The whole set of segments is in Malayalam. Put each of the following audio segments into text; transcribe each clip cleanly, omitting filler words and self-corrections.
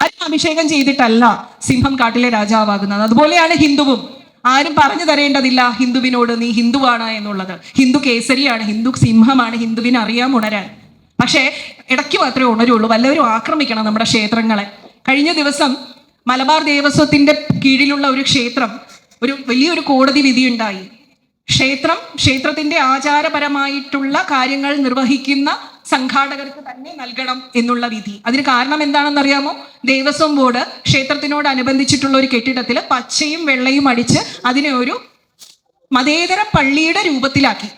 ആരും അഭിഷേകം ചെയ്തിട്ടല്ല സിംഹം കാട്ടിലെ രാജാവാകുന്നത്. അതുപോലെയാണ് ഹിന്ദുവും. ആരും പറഞ്ഞു തരേണ്ടതില്ല ഹിന്ദുവിനോട് നീ ഹിന്ദുവാണ് എന്നുള്ളത്. ഹിന്ദു കേസരിയാണ്, ഹിന്ദു സിംഹമാണ്, ഹിന്ദുവിന് അറിയാം ഉണരാൻ. പക്ഷേ ഇടയ്ക്ക് മാത്രമേ ഉണരുള്ളൂ. വല്ലവരും ആക്രമിക്കണം നമ്മുടെ ക്ഷേത്രങ്ങളെ. കഴിഞ്ഞ ദിവസം മലബാർ ദേവസ്വത്തിന്റെ കീഴിലുള്ള ഒരു ക്ഷേത്രം വലിയൊരു കോടതി വിധിയുണ്ടായി. ക്ഷേത്രത്തിന്റെ ആചാരപരമായിട്ടുള്ള കാര്യങ്ങൾ നിർവഹിക്കുന്ന സംഘാടകർക്ക് തന്നെ നൽകണം എന്നുള്ള വിധി. അതിന് കാരണം എന്താണെന്നറിയാമോ? ദേവസ്വം ബോർഡ് ക്ഷേത്രത്തിനോടനുബന്ധിച്ചിട്ടുള്ള ഒരു കെട്ടിടത്തിൽ പച്ചയും വെള്ളയും അടിച്ച് അതിനെ ഒരു മതേതര പള്ളിയുടെ രൂപത്തിലാക്കി.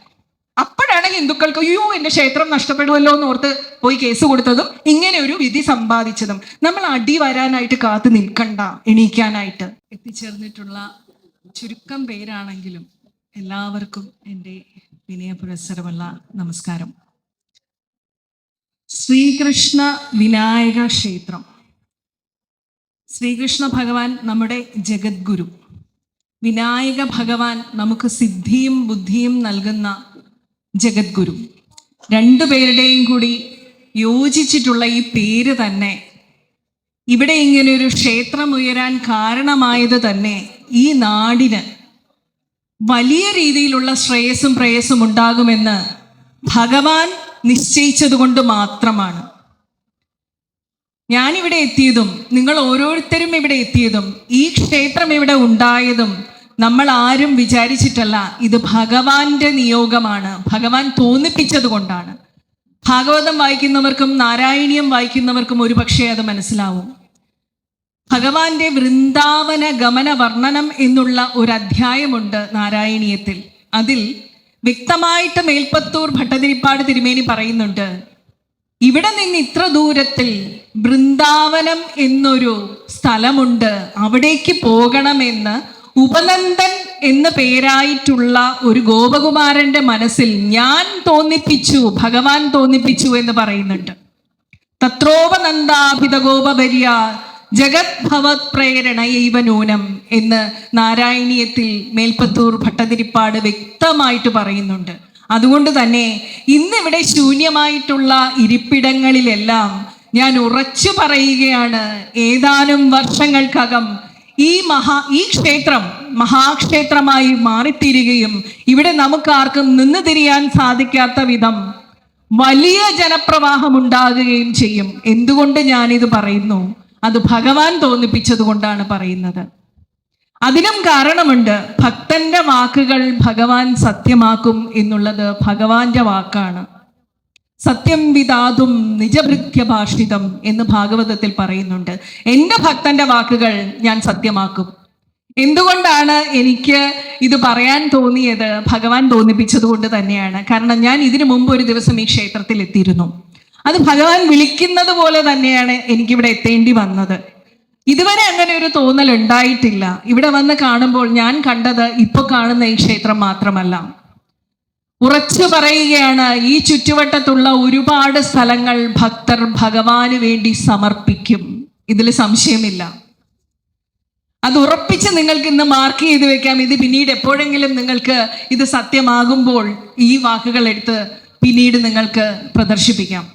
അപ്പോഴാണ് ഹിന്ദുക്കൾക്ക് അയ്യോ എൻ്റെ ക്ഷേത്രം നഷ്ടപ്പെടുമല്ലോ എന്ന് ഓർത്ത് പോയി കേസ് കൊടുത്തതും ഇങ്ങനെ ഒരു വിധി സമ്പാദിച്ചതും. നമ്മൾ അടി വരാനായിട്ട് കാത്തു നിൽക്കണ്ട, എണീക്കാനായിട്ട്. എത്തിച്ചേർന്നിട്ടുള്ള ചുരുക്കം പേരാണെങ്കിലും എല്ലാവർക്കും എൻ്റെ വിനയപുരസ്സരമുള്ള നമസ്കാരം. ശ്രീകൃഷ്ണ വിനായക ക്ഷേത്രം. ശ്രീകൃഷ്ണ ഭഗവാൻ നമ്മുടെ ജഗദ്ഗുരു, വിനായക ഭഗവാൻ നമുക്ക് സിദ്ധിയും ബുദ്ധിയും നൽകുന്ന ജഗദ്ഗുരു. രണ്ടുപേരുടെയും കൂടി യോജിച്ചിട്ടുള്ള ഈ പേര് തന്നെ, ഇവിടെ ഇങ്ങനെ ഒരു ക്ഷേത്രം ഉയരാൻ കാരണമായത് തന്നെ ഈ നാടിന് വലിയ രീതിയിലുള്ള ശ്രേയസ്സും പ്രേയസ്സും ഉണ്ടാകുമെന്ന് ഭഗവാൻ നിശ്ചയിച്ചതുകൊണ്ട് മാത്രമാണ്. ഞാനിവിടെ എത്തിയതും നിങ്ങൾ ഓരോരുത്തരും ഇവിടെ എത്തിയതും ഈ ക്ഷേത്രം ഇവിടെ ഉണ്ടായതും നമ്മൾ ആരും വിചാരിച്ചിട്ടല്ല. ഇത് ഭഗവാന്റെ നിയോഗമാണ്, ഭഗവാൻ തോന്നിപ്പിച്ചത് കൊണ്ടാണ്. ഭാഗവതം വായിക്കുന്നവർക്കും നാരായണീയം വായിക്കുന്നവർക്കും ഒരുപക്ഷെ അത് മനസ്സിലാവും. ഭഗവാന്റെ വൃന്ദാവന ഗമന വർണ്ണനം എന്നുള്ള ഒരു അധ്യായമുണ്ട് നാരായണീയത്തിൽ. അതിൽ വ്യക്തമായിട്ട് മേൽപ്പത്തൂർ ഭട്ടതിരിപ്പാട് തിരുമേനി പറയുന്നുണ്ട്, ഇവിടെ നിന്ന് ഇത്ര ദൂരത്തിൽ വൃന്ദാവനം എന്നൊരു സ്ഥലമുണ്ട്, അവിടേക്ക് പോകണമെന്ന് ഉപനന്ദൻ എന്ന് പേരായിട്ടുള്ള ഒരു ഗോപകുമാരന്റെ മനസ്സിൽ ഞാൻ തോന്നിപ്പിച്ചു, ഭഗവാൻ തോന്നിപ്പിച്ചു എന്ന് പറയുന്നുണ്ട്. തത്രോപനന്ദാഭിത ഗോപഭര്യ ജഗത് ഭവത് പ്രേരണയൈവ നൂനം എന്ന് നാരായണീയത്തിൽ മേൽപ്പത്തൂർ ഭട്ടതിരിപ്പാട് വ്യക്തമായിട്ട് പറയുന്നുണ്ട്. അതുകൊണ്ട് തന്നെ ഇന്നിവിടെ ശൂന്യമായിട്ടുള്ള ഇരിപ്പിടങ്ങളിലെല്ലാം ഞാൻ ഉറച്ചു പറയുകയാണ്, ഏതാനും വർഷങ്ങൾക്കകം ഈ ക്ഷേത്രം മഹാക്ഷേത്രമായി മാറിത്തീരുകയും ഇവിടെ നമുക്കാർക്കും നിന്ന് തിരിയാൻ സാധിക്കാത്ത വിധം വലിയ ജനപ്രവാഹം ഉണ്ടാകുകയും ചെയ്യും. എന്തുകൊണ്ട് ഞാനിത് പറയുന്നു? അത് ഭഗവാൻ തോന്നിപ്പിച്ചത് കൊണ്ടാണ് പറയുന്നത്. അതിനും കാരണമുണ്ട്. ഭക്തന്റെ വാക്കുകൾ ഭഗവാൻ സത്യമാക്കും എന്നുള്ളത് ഭഗവാന്റെ വാക്കാണ്. സത്യം വിദാതും നിജഭൃത്യ ഭാഷിതം എന്ന് ഭാഗവതത്തിൽ പറയുന്നുണ്ട്. എൻ്റെ ഭക്തന്റെ വാക്കുകൾ ഞാൻ സത്യമാക്കും. എന്തുകൊണ്ടാണ് എനിക്ക് ഇത് പറയാൻ തോന്നിയത്? ഭഗവാൻ തോന്നിപ്പിച്ചത് കൊണ്ട് തന്നെയാണ്. കാരണം ഞാൻ ഇതിനു മുമ്പ് ഒരു ദിവസം ഈ ക്ഷേത്രത്തിൽ എത്തിയിരുന്നു. അത് ഭഗവാൻ വിളിക്കുന്നത് പോലെ തന്നെയാണ് എനിക്കിവിടെ എത്തേണ്ടി വന്നത്. ഇതുവരെ അങ്ങനെ ഒരു തോന്നൽ ഉണ്ടായിട്ടില്ല. ഇവിടെ വന്ന് കാണുമ്പോൾ ഞാൻ കണ്ടത് ഇപ്പൊ കാണുന്ന ഈ ക്ഷേത്രം മാത്രമല്ല. ഉറച്ചു പറയുകയാണ്, ഈ ചുറ്റുവട്ടത്തുള്ള ഒരുപാട് സ്ഥലങ്ങൾ ഭക്തർ ഭഗവാന് വേണ്ടി സമർപ്പിക്കും. ഇതിൽ സംശയമില്ല. അത് ഉറപ്പിച്ച് നിങ്ങൾക്ക് ഇന്ന് മാർക്ക് ചെയ്ത് വെക്കാം. ഇത് പിന്നീട് എപ്പോഴെങ്കിലും നിങ്ങൾക്ക് ഇത് സത്യമാകുമ്പോൾ ഈ വാക്കുകൾ എടുത്ത് പിന്നീട് നിങ്ങൾക്ക് പ്രദർശിപ്പിക്കാം.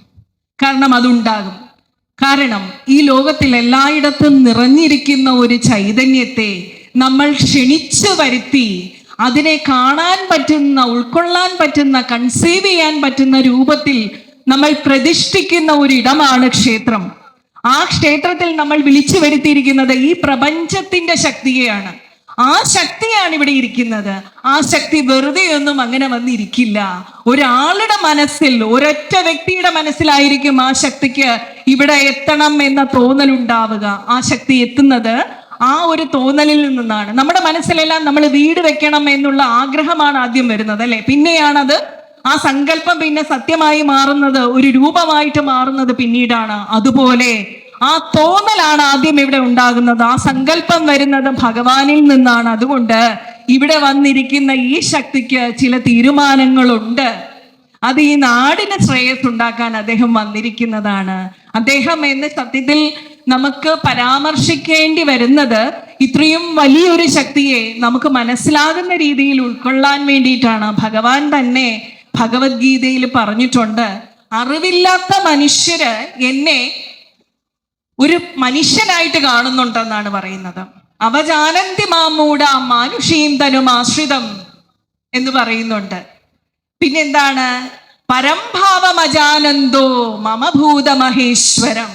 കാരണം അതുണ്ടാകും. കാരണം ഈ ലോകത്തിൽ എല്ലായിടത്തും നിറഞ്ഞിരിക്കുന്ന ഒരു ചൈതന്യത്തെ നമ്മൾ ക്ഷണിച്ചു വരുത്തി അതിനെ കാണാൻ പറ്റുന്ന, ഉൾക്കൊള്ളാൻ പറ്റുന്ന, കൺസീവ് ചെയ്യാൻ പറ്റുന്ന രൂപത്തിൽ നമ്മൾ പ്രതിഷ്ഠിക്കുന്ന ഒരിടമാണ് ക്ഷേത്രം. ആ ക്ഷേത്രത്തിൽ നമ്മൾ വിളിച്ചു വരുത്തിയിരിക്കുന്നത് ഈ പ്രപഞ്ചത്തിന്റെ ശക്തിയെയാണ്. ആ ശക്തിയാണ് ഇവിടെ ഇരിക്കുന്നത്. ആ ശക്തി വെറുതെ ഒന്നും അങ്ങനെ വന്നിരിക്കില്ല. ഒരാളുടെ മനസ്സിൽ, ഒരൊറ്റ വ്യക്തിയുടെ മനസ്സിലായിരിക്കും ആ ശക്തിക്ക് ഇവിടെ എത്തണം എന്ന തോന്നൽ ഉണ്ടാവുക. ആ ശക്തി എത്തുന്നത് ആ ഒരു തോന്നലിൽ നിന്നാണ്. നമ്മുടെ മനസ്സിലെല്ലാം നമ്മൾ വീട് വെക്കണം എന്നുള്ള ആഗ്രഹമാണ് ആദ്യം വരുന്നത്, അല്ലെ? പിന്നെയാണത് ആ സങ്കല്പം പിന്നെ സത്യമായി മാറുന്നത്, ഒരു രൂപമായിട്ട് മാറുന്നത് പിന്നീടാണ്. അതുപോലെ ആ തോന്നലാണ് ആദ്യം ഇവിടെ ഉണ്ടാകുന്നത്. ആ സങ്കല്പം വരുന്നത് ഭഗവാനിൽ നിന്നാണ്. അതുകൊണ്ട് ഇവിടെ വന്നിരിക്കുന്ന ഈ ശക്തിക്ക് ചില തീരുമാനങ്ങളുണ്ട്. അത് ഈ നാടിന് ശ്രേയസ് ഉണ്ടാക്കാൻ അദ്ദേഹം വന്നിരിക്കുന്നതാണ്. അദ്ദേഹം എന്ന് സത്യത്തിൽ നമുക്ക് പരാമർശിക്കേണ്ടി വരുന്നത് ഇത്രയും വലിയൊരു ശക്തിയെ നമുക്ക് മനസ്സിലാകുന്ന രീതിയിൽ ഉൾക്കൊള്ളാൻ വേണ്ടിയിട്ടാണ്. ഭഗവാൻ തന്നെ ഭഗവത്ഗീതയിൽ പറഞ്ഞിട്ടുണ്ട്, അറിവില്ലാത്ത മനുഷ്യര് എന്നെ ഒരു മനുഷ്യനായിട്ട് കാണുന്നുണ്ടെന്നാണ് പറയുന്നത്. അവജാനന്തി മാമൂട മാനുഷീം തനുമാശ്രിതം എന്ന് പറയുന്നുണ്ട്. പിന്നെന്താണ്? പരംഭാവമജാനന്ദോ മമഭൂത മഹേശ്വരം.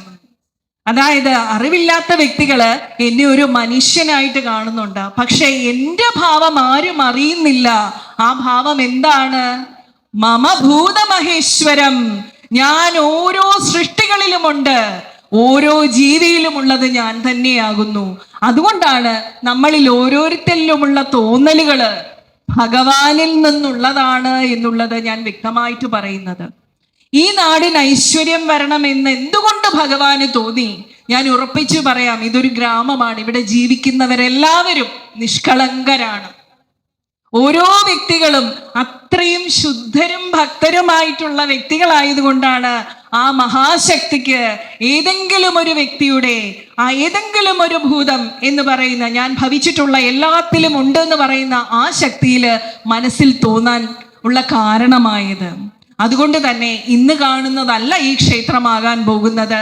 അതായത് അറിവില്ലാത്ത വ്യക്തികള് എന്നെ ഒരു മനുഷ്യനായിട്ട് കാണുന്നുണ്ട്, പക്ഷെ എൻ്റെ ഭാവം ആരും അറിയുന്നില്ല. ആ ഭാവം എന്താണ്? മമഭൂത മഹേശ്വരം. ഞാൻ ഓരോ സൃഷ്ടികളിലുമുണ്ട്, ഓരോ ജീവിയിലുമുള്ളത് ഞാൻ തന്നെയാകുന്നു. അതുകൊണ്ടാണ് നമ്മളിൽ ഓരോരുത്തരിലുമുള്ള തോന്നലുകള് ഭഗവാനിൽ നിന്നുള്ളതാണ് എന്നുള്ളത് ഞാൻ വ്യക്തമായിട്ട് പറയുന്നത്. ഈ നാടിന് ഐശ്വര്യം വരണമെന്ന് എന്തുകൊണ്ട് ഭഗവാന് തോന്നി? ഞാൻ ഉറപ്പിച്ചു പറയാം, ഇതൊരു ഗ്രാമമാണ്. ഇവിടെ ജീവിക്കുന്നവരെല്ലാവരും നിഷ്കളങ്കരാണ്. ഓരോ വ്യക്തികളും അത്രയും ശുദ്ധരും ഭക്തരുമായിട്ടുള്ള വ്യക്തികളായതുകൊണ്ടാണ് ആ മഹാശക്തിക്ക് ഏതെങ്കിലും ഒരു വ്യക്തിയുടെ, ആ ഏതെങ്കിലും ഒരു ഭൂതം എന്ന് പറയുന്ന, ഞാൻ ഭവിച്ചിട്ടുള്ള എല്ലാത്തിലും ഉണ്ട് എന്ന് പറയുന്ന ആ ശക്തിയില് മനസ്സിൽ തോന്നാൻ ഉള്ള കാരണമായത്. അതുകൊണ്ട് തന്നെ ഇന്ന് കാണുന്നതല്ല ഈ ക്ഷേത്രമാകാൻ പോകുന്നത്.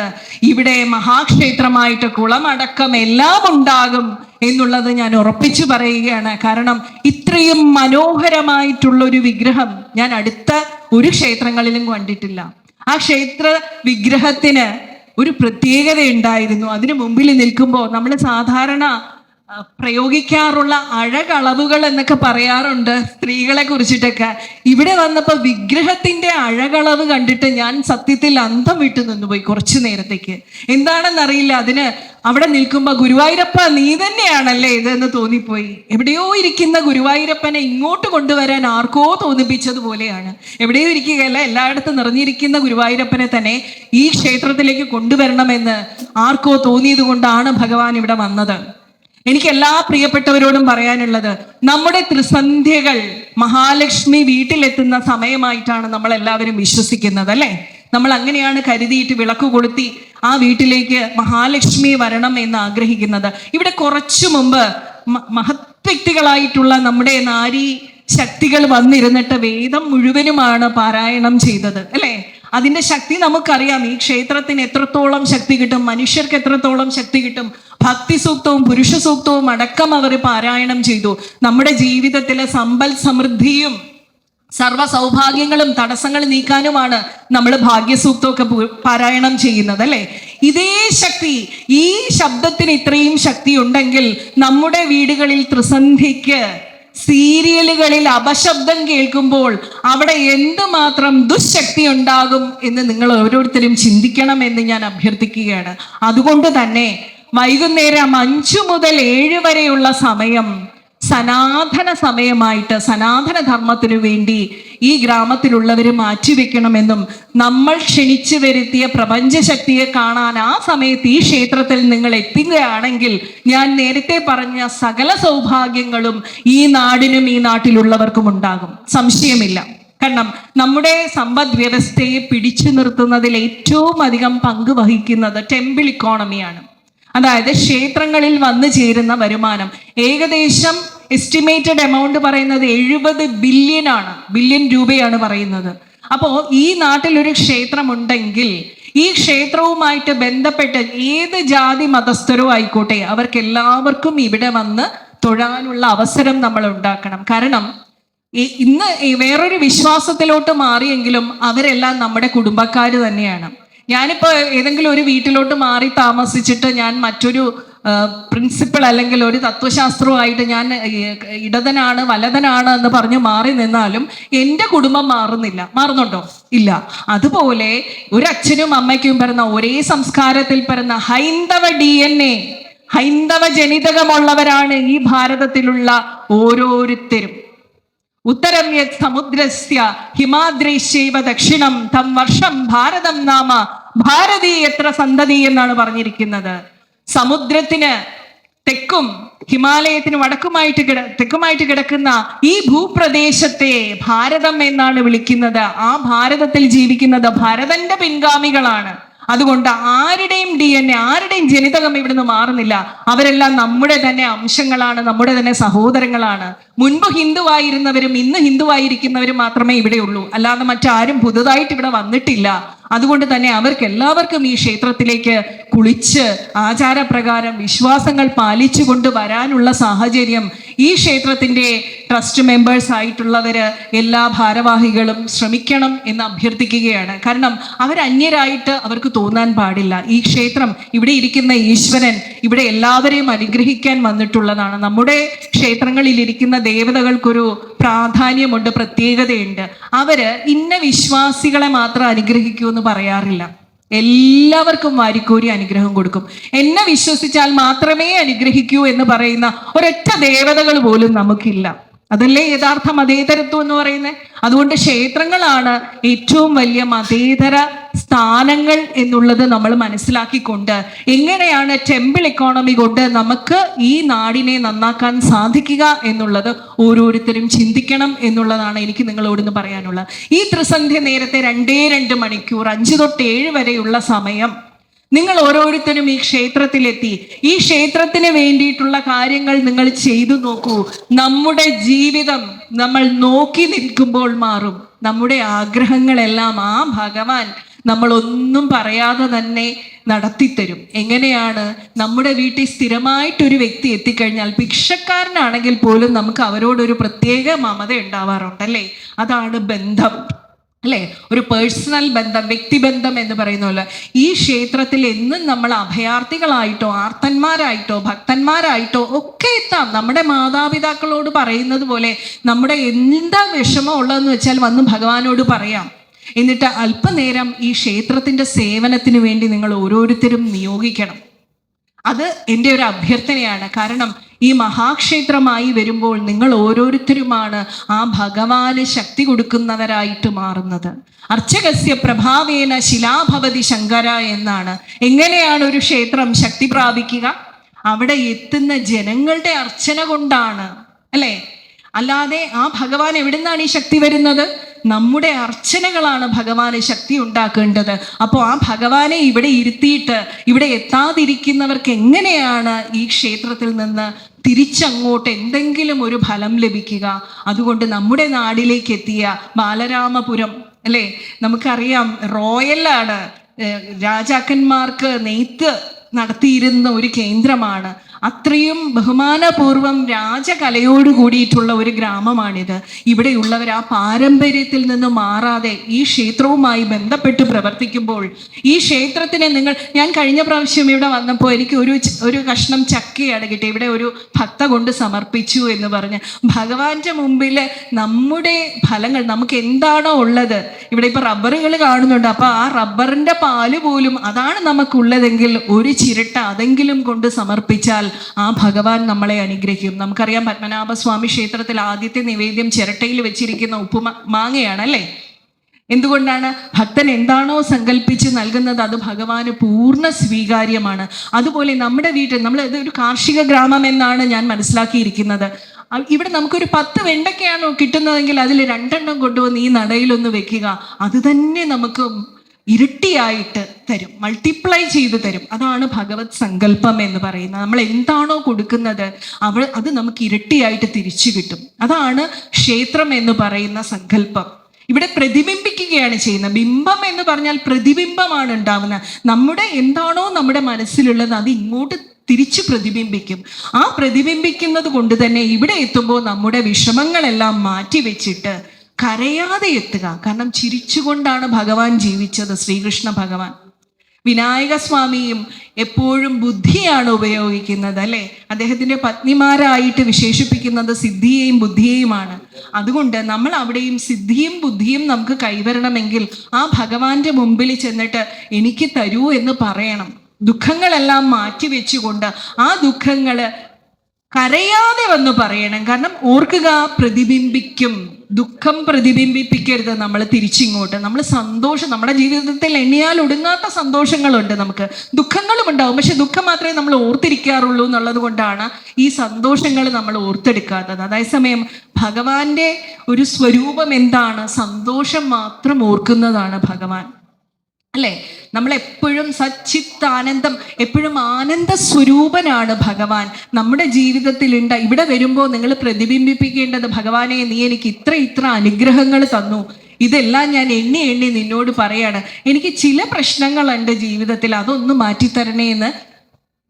ഇവിടെ മഹാക്ഷേത്രമായിട്ട് കുളമടക്കം എല്ലാം ഉണ്ടാകും എന്നുള്ളത് ഞാൻ ഉറപ്പിച്ചു പറയുകയാണ്. കാരണം ഇത്രയും മനോഹരമായിട്ടുള്ള ഒരു വിഗ്രഹം ഞാൻ അടുത്ത ഒരു ക്ഷേത്രങ്ങളിലും കണ്ടിട്ടില്ല. ആ ക്ഷേത്ര വിഗ്രഹത്തിന് ഒരു പ്രത്യേകത ഉണ്ടായിരുന്നു. അതിന് മുമ്പിൽ നിൽക്കുമ്പോൾ നമ്മൾ സാധാരണ പ്രയോഗിക്കാറുള്ള അഴകളവുകൾ എന്നൊക്കെ പറയാറുണ്ട് സ്ത്രീകളെ കുറിച്ചിട്ടൊക്കെ. ഇവിടെ വന്നപ്പോൾ വിഗ്രഹത്തിന്റെ അഴകളവ് കണ്ടിട്ട് ഞാൻ സത്യത്തിൽ അന്തം വിട്ടു നിന്നുപോയി കുറച്ചു നേരത്തേക്ക്. എന്താണെന്നറിയില്ല, അതിന് അവിടെ നിൽക്കുമ്പോൾ ഗുരുവായൂരപ്പ നീ തന്നെയാണല്ലേ ഇതെന്ന് തോന്നിപ്പോയി. എവിടെയോ ഇരിക്കുന്ന ഗുരുവായൂരപ്പനെ ഇങ്ങോട്ട് കൊണ്ടുവരാൻ ആർക്കോ തോന്നിപ്പിച്ചതുപോലെയാണ്. എവിടെയോ ഇരിക്കുകയല്ല, എല്ലായിടത്തും നിറഞ്ഞിരിക്കുന്ന ഗുരുവായൂരപ്പനെ തന്നെ ഈ ക്ഷേത്രത്തിലേക്ക് കൊണ്ടുവരണമെന്ന് ആർക്കോ തോന്നിയത് കൊണ്ടാണ് ഭഗവാൻ ഇവിടെ വന്നത്. എനിക്ക് എല്ലാ പ്രിയപ്പെട്ടവരോടും പറയാനുള്ളത്, നമ്മുടെ ത്രിസന്ധ്യകൾ മഹാലക്ഷ്മി വീട്ടിലെത്തുന്ന സമയമായിട്ടാണ് നമ്മൾ എല്ലാവരും വിശ്വസിക്കുന്നത്, അല്ലേ? നമ്മൾ അങ്ങനെയാണ് കരുതിയിട്ട് വിളക്ക് കൊളുത്തി ആ വീട്ടിലേക്ക് മഹാലക്ഷ്മി വരണം എന്ന് ആഗ്രഹിക്കുന്നത്. ഇവിടെ കുറച്ചു മുമ്പ് മഹത് വ്യക്തികളായിട്ടുള്ള നമ്മുടെ നാരി ശക്തികൾ വന്നിരുന്നിട്ട് വേദം മുഴുവനുമാണ് പാരായണം ചെയ്തത്, അല്ലേ? അതിന്റെ ശക്തി നമുക്കറിയാം. ഈ ക്ഷേത്രത്തിന് എത്രത്തോളം ശക്തി കിട്ടും, മനുഷ്യർക്ക് എത്രത്തോളം ശക്തി കിട്ടും. ഭക്തി സൂക്തവും പുരുഷ സൂക്തവും അടക്കം അവർ പാരായണം ചെയ്തു. നമ്മുടെ ജീവിതത്തിലെ സമ്പൽ സമൃദ്ധിയും സർവ്വ സൗഭാഗ്യങ്ങളും തടസ്സങ്ങൾ നീക്കാനുമാണ് നമ്മൾ ഭാഗ്യസൂക്തമൊക്കെ പാരായണം ചെയ്യുന്നത്, അല്ലേ? ഇതേ ശക്തി, ഈ ശബ്ദത്തിന് ഇത്രയും ശക്തി ഉണ്ടെങ്കിൽ നമ്മുടെ വീടുകളിൽ ത്രിസന്ധിക്ക് സീരിയലുകളിൽ അപശബ്ദം കേൾക്കുമ്പോൾ അവിടെ എന്തുമാത്രം ദുശക്തി ഉണ്ടാകും എന്ന് നിങ്ങൾ ഓരോരുത്തരും ചിന്തിക്കണം എന്ന് ഞാൻ അഭ്യർത്ഥിക്കുകയാണ്. അതുകൊണ്ട് തന്നെ വൈകുന്നേരം 5 മുതൽ 7 വരെയുള്ള സമയം സനാതന സമയമായിട്ട് സനാതന ധർമ്മത്തിനു വേണ്ടി ഈ ഗ്രാമത്തിലുള്ളവർ മാറ്റിവെക്കണമെന്നും, നമ്മൾ ക്ഷണിച്ചു വരുത്തിയ പ്രപഞ്ചശക്തിയെ കാണാൻ ആ സമയത്ത് ഈ ക്ഷേത്രത്തിൽ നിങ്ങൾ എത്തുകയാണെങ്കിൽ ഞാൻ നേരത്തെ പറഞ്ഞ സകല സൗഭാഗ്യങ്ങളും ഈ നാടിനും ഈ നാട്ടിലുള്ളവർക്കും ഉണ്ടാകും, സംശയമില്ല. കാരണം നമ്മുടെ സമ്പദ് വ്യവസ്ഥയെ പിടിച്ചു നിർത്തുന്നതിൽ ഏറ്റവും അധികം പങ്ക് വഹിക്കുന്നത് ടെമ്പിൾ ഇക്കോണമിയാണ്. അതായത് ക്ഷേത്രങ്ങളിൽ വന്നു ചേരുന്ന വരുമാനം ഏകദേശം എസ്റ്റിമേറ്റഡ് എമൗണ്ട് പറയുന്നത് 70 ബില്യൺ രൂപയാണ് പറയുന്നത്. അപ്പോൾ ഈ നാട്ടിൽ ഒരു ക്ഷേത്രമുണ്ടെങ്കിൽ ഈ ക്ഷേത്രവുമായിട്ട് ബന്ധപ്പെട്ട് ഏത് ജാതി മതസ്ഥരോ ആയിക്കോട്ടെ അവർക്ക് എല്ലാവർക്കും ഇവിടെ വന്ന് തൊഴാനുള്ള അവസരം നമ്മൾ ഉണ്ടാക്കണം. കാരണം ഇന്ന് വേറൊരു വിശ്വാസത്തിലോട്ട് മാറിയെങ്കിലും അവരെല്ലാം നമ്മുടെ കുടുംബക്കാർ തന്നെയാണ്. ഞാനിപ്പോൾ ഏതെങ്കിലും ഒരു വീട്ടിലോട്ട് മാറി താമസിച്ചിട്ട് ഞാൻ മറ്റൊരു പ്രിൻസിപ്പിൾ അല്ലെങ്കിൽ ഒരു തത്വശാസ്ത്രവുമായിട്ട് ഞാൻ ഇടതനാണ് വലതനാണ് എന്ന് പറഞ്ഞ് മാറി നിന്നാലും എൻ്റെ കുടുംബം മാറുന്നില്ല. മാറുന്നുണ്ടോ? ഇല്ല. അതുപോലെ ഒരു അച്ഛനും അമ്മയ്ക്കും പിറന്ന ഒരേ സംസ്കാരത്തിൽ പിറന്ന ഹൈന്ദവ DNA, ഹൈന്ദവ ജനിതകമുള്ളവരാണ് ഈ ഭാരതത്തിലുള്ള ഓരോരുത്തരും. ഉത്തരം യത് സമുദ്രസ്യ ഹിമാദ്രൈശ്ചൈവ ദക്ഷിണം തം വർഷം ഭാരതം നാമ ഭാരതി എത്ര സന്തതി എന്നാണ് പറഞ്ഞിരിക്കുന്നത്. സമുദ്രത്തിന് തെക്കും ഹിമാലയത്തിന് തെക്കുമായിട്ട് കിടക്കുന്ന ഈ ഭൂപ്രദേശത്തെ ഭാരതം എന്നാണ് വിളിക്കുന്നത്. ആ ഭാരതത്തിൽ ജീവിക്കുന്നത് ഭരതന്റെ പിൻഗാമികളാണ്. അതുകൊണ്ട് ആരുടെയും DNA, ആരുടെയും ജനിതകം ഇവിടുന്ന് മാറുന്നില്ല. അവരെല്ലാം നമ്മുടെ തന്നെ അംശങ്ങളാണ്, നമ്മുടെ തന്നെ സഹോദരങ്ങളാണ്. മുൻപ് ഹിന്ദുവായിരുന്നവരും ഇന്ന് ഹിന്ദുവായിരിക്കുന്നവരും മാത്രമേ ഇവിടെ ഉള്ളൂ, അല്ലാതെ മറ്റാരും പുതുതായിട്ട് ഇവിടെ വന്നിട്ടില്ല. അതുകൊണ്ട് തന്നെ അവർക്ക് എല്ലാവർക്കും ഈ ക്ഷേത്രത്തിലേക്ക് കുളിച്ച് ആചാരപ്രകാരം വിശ്വാസങ്ങൾ പാലിച്ചുകൊണ്ട് വരാനുള്ള സാഹചര്യം ഈ ക്ഷേത്രത്തിൻ്റെ ട്രസ്റ്റ് മെമ്പേഴ്സ് ആയിട്ടുള്ളവർ എല്ലാ ഭാരവാഹികളും ശ്രമിക്കണം എന്ന് അഭ്യർത്ഥിക്കുകയാണ്. കാരണം അവരന്യരായിട്ട് അവർക്ക് തോന്നാൻ പാടില്ല. ഈ ക്ഷേത്രം, ഇവിടെ ഇരിക്കുന്ന ഈശ്വരൻ ഇവിടെ എല്ലാവരെയും അനുഗ്രഹിക്കാൻ വന്നിട്ടുള്ളതാണ്. നമ്മുടെ ക്ഷേത്രങ്ങളിൽ ഇരിക്കുന്ന ദേവതകൾക്കൊരു പ്രാധാന്യമുണ്ട്, പ്രത്യേകതയുണ്ട്. അവര് ഇന്ന വിശ്വാസികളെ മാത്രം അനുഗ്രഹിക്കൂ എന്ന് പറയാറില്ല. എല്ലാവർക്കും വാരിക്കോരി അനുഗ്രഹം കൊടുക്കും. എന്നെ വിശ്വസിച്ചാൽ മാത്രമേ അനുഗ്രഹിക്കൂ എന്ന് പറയുന്ന ഒരൊറ്റ ദേവതകൾ പോലും നമുക്കില്ല. അതല്ലേ യഥാർത്ഥ മതേതരത്വം എന്ന് പറയുന്നത്. അതുകൊണ്ട് ക്ഷേത്രങ്ങളാണ് ഏറ്റവും വലിയ മതേതര സ്ഥാനങ്ങൾ എന്നുള്ളത് നമ്മൾ മനസ്സിലാക്കിക്കൊണ്ട് എങ്ങനെയാണ് ടെമ്പിൾ എക്കോണമി കൊണ്ട് നമുക്ക് ഈ നാടിനെ നന്നാക്കാൻ സാധിക്കുക എന്നുള്ളത് ഓരോരുത്തരും ചിന്തിക്കണം എന്നുള്ളതാണ് എനിക്ക് നിങ്ങളോടൊന്ന് പറയാനുള്ളത്. ഈ ത്രിസന്ധ്യ നേരത്തെ 2 മണിക്കൂർ 5 തൊട്ട് 7 വരെയുള്ള സമയം നിങ്ങൾ ഓരോരുത്തരും ഈ ക്ഷേത്രത്തിലെത്തി ഈ ക്ഷേത്രത്തിന് വേണ്ടിയിട്ടുള്ള കാര്യങ്ങൾ നിങ്ങൾ ചെയ്തു നോക്കൂ. നമ്മുടെ ജീവിതം നമ്മൾ നോക്കി നിൽക്കുമ്പോൾ മാറും. നമ്മുടെ ആഗ്രഹങ്ങളെല്ലാം ആ ഭഗവാൻ നമ്മളൊന്നും പറയാതെ തന്നെ നടത്തിത്തരും. എങ്ങനെയാണ്? നമ്മുടെ വീട്ടിൽ സ്ഥിരമായിട്ടൊരു വ്യക്തി എത്തിക്കഴിഞ്ഞാൽ, ഭിക്ഷക്കാരനാണെങ്കിൽ പോലും നമുക്ക് അവരോടൊരു പ്രത്യേക മമത ഉണ്ടാവാറുണ്ടല്ലേ? അതാണ് ബന്ധം അല്ലേ? ഒരു പേഴ്സണൽ ബന്ധം, വ്യക്തിബന്ധം എന്ന് പറയുന്ന പോലെ ഈ ക്ഷേത്രത്തിൽ എന്നും നമ്മൾ അഭയാർത്ഥികളായിട്ടോ ആർത്തന്മാരായിട്ടോ ഭക്തന്മാരായിട്ടോ ഒക്കെ എത്താം. നമ്മുടെ മാതാപിതാക്കളോട് പറയുന്നത് പോലെ നമ്മുടെ എന്താ വിഷമം ഉള്ളതെന്ന് വെച്ചാൽ വന്ന് ഭഗവാനോട് പറയാം. എന്നിട്ട് അല്പനേരം ഈ ക്ഷേത്രത്തിൻ്റെ സേവനത്തിന് വേണ്ടി നിങ്ങൾ ഓരോരുത്തരും നിയോഗിക്കണം. അത് എൻ്റെ ഒരു അഭ്യർത്ഥനയാണ്. കാരണം ഈ മഹാക്ഷേത്രമായി വരുമ്പോൾ നിങ്ങൾ ഓരോരുത്തരുമാണ് ആ ഭഗവാന് ശക്തി കൊടുക്കുന്നവരായിട്ട് മാറുന്നത്. അർച്ചകസ്യ പ്രഭാവേന ശിലാഭവതി ശങ്കര എന്നാണ്. എങ്ങനെയാണ് ഒരു ക്ഷേത്രം ശക്തി പ്രാപിക്കുക? അവിടെ എത്തുന്ന ജനങ്ങളുടെ അർച്ചന കൊണ്ടാണ്, അല്ലേ? അല്ലാതെ ആ ഭഗവാൻ എവിടുന്നാണ് ഈ ശക്തി വരുന്നത്? നമ്മുടെ അർച്ചനകളാണ് ഭഗവാന് ശക്തി ഉണ്ടാക്കേണ്ടത്. അപ്പോൾ ആ ഭഗവാനെ ഇവിടെ ഇരുത്തിയിട്ട് ഇവിടെ എത്താതിരിക്കുന്നവർക്ക് എങ്ങനെയാണ് ഈ ക്ഷേത്രത്തിൽ നിന്ന് തിരിച്ചങ്ങോട്ട് എന്തെങ്കിലും ഒരു ഫലം ലഭിക്കുക? അതുകൊണ്ട് നമ്മുടെ നാടിലേക്ക് എത്തിയ ബാലരാമപുരം, അല്ലേ? നമുക്കറിയാം, റോയലാണ്, രാജാക്കന്മാർക്ക് നെയ്ത്ത് നടത്തിയിരുന്ന ഒരു കേന്ദ്രമാണ്. അത്രയും ബഹുമാനപൂർവം രാജകലയോട് കൂടിയിട്ടുള്ള ഒരു ഗ്രാമമാണിത്. ഇവിടെയുള്ളവർ ആ പാരമ്പര്യത്തിൽ നിന്ന് മാറാതെ ഈ ക്ഷേത്രവുമായി ബന്ധപ്പെട്ട് പ്രവർത്തിക്കുമ്പോൾ ഈ ക്ഷേത്രത്തിനെ ഞാൻ കഴിഞ്ഞ പ്രാവശ്യം ഇവിടെ വന്നപ്പോൾ എനിക്ക് ഒരു കഷ്ണം ചക്കയാണ് കിട്ടി. ഇവിടെ ഒരു ഭക്ത കൊണ്ട് സമർപ്പിച്ചു എന്ന് പറഞ്ഞ് ഭഗവാന്റെ മുമ്പിൽ നമ്മുടെ ഫലങ്ങൾ നമുക്ക് എന്താണോ ഉള്ളത്, ഇവിടെ ഇപ്പൊ റബ്ബറുകൾ കാണുന്നുണ്ട്, അപ്പൊ ആ റബ്ബറിന്റെ പാല് പോലും അതാണ് നമുക്കുള്ളതെങ്കിൽ ഒരു ചിരട്ട അതെങ്കിലും കൊണ്ട് സമർപ്പിച്ചാൽ ആ ഭഗവാൻ നമ്മളെ അനുഗ്രഹിക്കും. നമുക്കറിയാം, പത്മനാഭസ്വാമി ക്ഷേത്രത്തിൽ ആദ്യത്തെ നിവേദ്യം ചിരട്ടയിൽ വെച്ചിരിക്കുന്ന മാങ്ങയാണ്, അല്ലേ? എന്തുകൊണ്ടാണ്? ഭക്തൻ എന്താണോ സങ്കല്പിച്ച് നൽകുന്നത് അത് ഭഗവാന് പൂർണ്ണ സ്വീകാര്യമാണ്. അതുപോലെ നമ്മുടെ വീട്ടിൽ ഇതൊരു കാർഷിക ഗ്രാമം എന്നാണ് ഞാൻ മനസ്സിലാക്കിയിരിക്കുന്നത്. ഇവിടെ നമുക്കൊരു 10 വെണ്ടയ്ക്കാണോ കിട്ടുന്നതെങ്കിൽ അതിൽ 2 കൊണ്ടുവന്ന് ഈ നടയിലൊന്ന് വെക്കുക, അത് തന്നെ നമുക്ക് ഇരട്ടിയായിട്ട് തരും, മൾട്ടിപ്ലൈ ചെയ്ത് തരും. അതാണ് ഭഗവത് സങ്കല്പം എന്ന് പറയുന്നത്. നമ്മൾ എന്താണോ കൊടുക്കുന്നത് അത് നമുക്ക് ഇരട്ടിയായിട്ട് തിരിച്ചു കിട്ടും. അതാണ് ക്ഷേത്രം എന്ന് പറയുന്ന സങ്കല്പം. ഇവിടെ പ്രതിബിംബിക്കുകയാണ് ചെയ്യുന്നത്. ബിംബം എന്ന് പറഞ്ഞാൽ പ്രതിബിംബമാണ് ഉണ്ടാവുന്നത്. നമ്മുടെ എന്താണോ നമ്മുടെ മനസ്സിലുള്ളത് അത് ഇങ്ങോട്ട് തിരിച്ചു പ്രതിബിംബിക്കും. ആ പ്രതിബിംബിക്കുന്നത് കൊണ്ട് തന്നെ ഇവിടെ എത്തുമ്പോൾ നമ്മുടെ വിഷമങ്ങളെല്ലാം മാറ്റി വെച്ചിട്ട് കരയാതെ എത്തുക. കാരണം ചിരിച്ചുകൊണ്ടാണ് ഭഗവാൻ ജീവിച്ചത്, ശ്രീകൃഷ്ണ ഭഗവാൻ. വിനായകസ്വാമിയും എപ്പോഴും ബുദ്ധിയാണ് ഉപയോഗിക്കുന്നത്, അല്ലേ? അദ്ദേഹത്തിൻ്റെ പത്നിമാരായിട്ട് വിശേഷിപ്പിക്കുന്നത് സിദ്ധിയെയും ബുദ്ധിയെയുമാണ്. അതുകൊണ്ട് നമ്മൾ അവിടെയും സിദ്ധിയും ബുദ്ധിയും നമുക്ക് കൈവരണമെങ്കിൽ ആ ഭഗവാന്റെ മുമ്പിൽ ചെന്നിട്ട് എനിക്ക് തരൂ എന്ന് പറയണം. ദുഃഖങ്ങളെല്ലാം മാറ്റി വെച്ചുകൊണ്ട് ആ ദുഃഖങ്ങൾ കരയാതെ വന്ന് പറയണം. കാരണം ഓർക്കുക, പ്രതിബിംബിക്കും. ദുഃഖം പ്രതിബിംബിപ്പിക്കരുത് നമ്മൾ തിരിച്ചിങ്ങോട്ട്. നമ്മൾ സന്തോഷം, നമ്മുടെ ജീവിതത്തിൽ എണ്ണിയാൽ ഒടുങ്ങാത്ത സന്തോഷങ്ങളുണ്ട്, നമുക്ക് ദുഃഖങ്ങളും ഉണ്ടാവും. പക്ഷെ ദുഃഖം മാത്രമേ നമ്മൾ ഓർത്തിരിക്കാറുള്ളൂ എന്നുള്ളത് കൊണ്ടാണ് ഈ സന്തോഷങ്ങൾ നമ്മൾ ഓർത്തെടുക്കാത്തത്. അതേസമയം ഭഗവാന്റെ ഒരു സ്വരൂപം എന്താണ്? സന്തോഷം മാത്രം ഓർക്കുന്നതാണ് ഭഗവാൻ, അല്ലേ? നമ്മളെപ്പോഴും സച്ചിത്ത് ആനന്ദം, എപ്പോഴും ആനന്ദ സ്വരൂപനാണ് ഭഗവാൻ നമ്മുടെ ജീവിതത്തിലുണ്ട്. ഇവിടെ വരുമ്പോൾ നിങ്ങൾ പ്രതിബിംബിപ്പിക്കേണ്ടത് ഭഗവാനെ നീ എനിക്ക് ഇത്ര അനുഗ്രഹങ്ങൾ തന്നു, ഇതെല്ലാം ഞാൻ എണ്ണി എണ്ണി നിന്നോട് പറയാണ്. എനിക്ക് ചില പ്രശ്നങ്ങളുണ്ട് ജീവിതത്തിൽ, അതൊന്ന് മാറ്റിത്തരണേ എന്ന്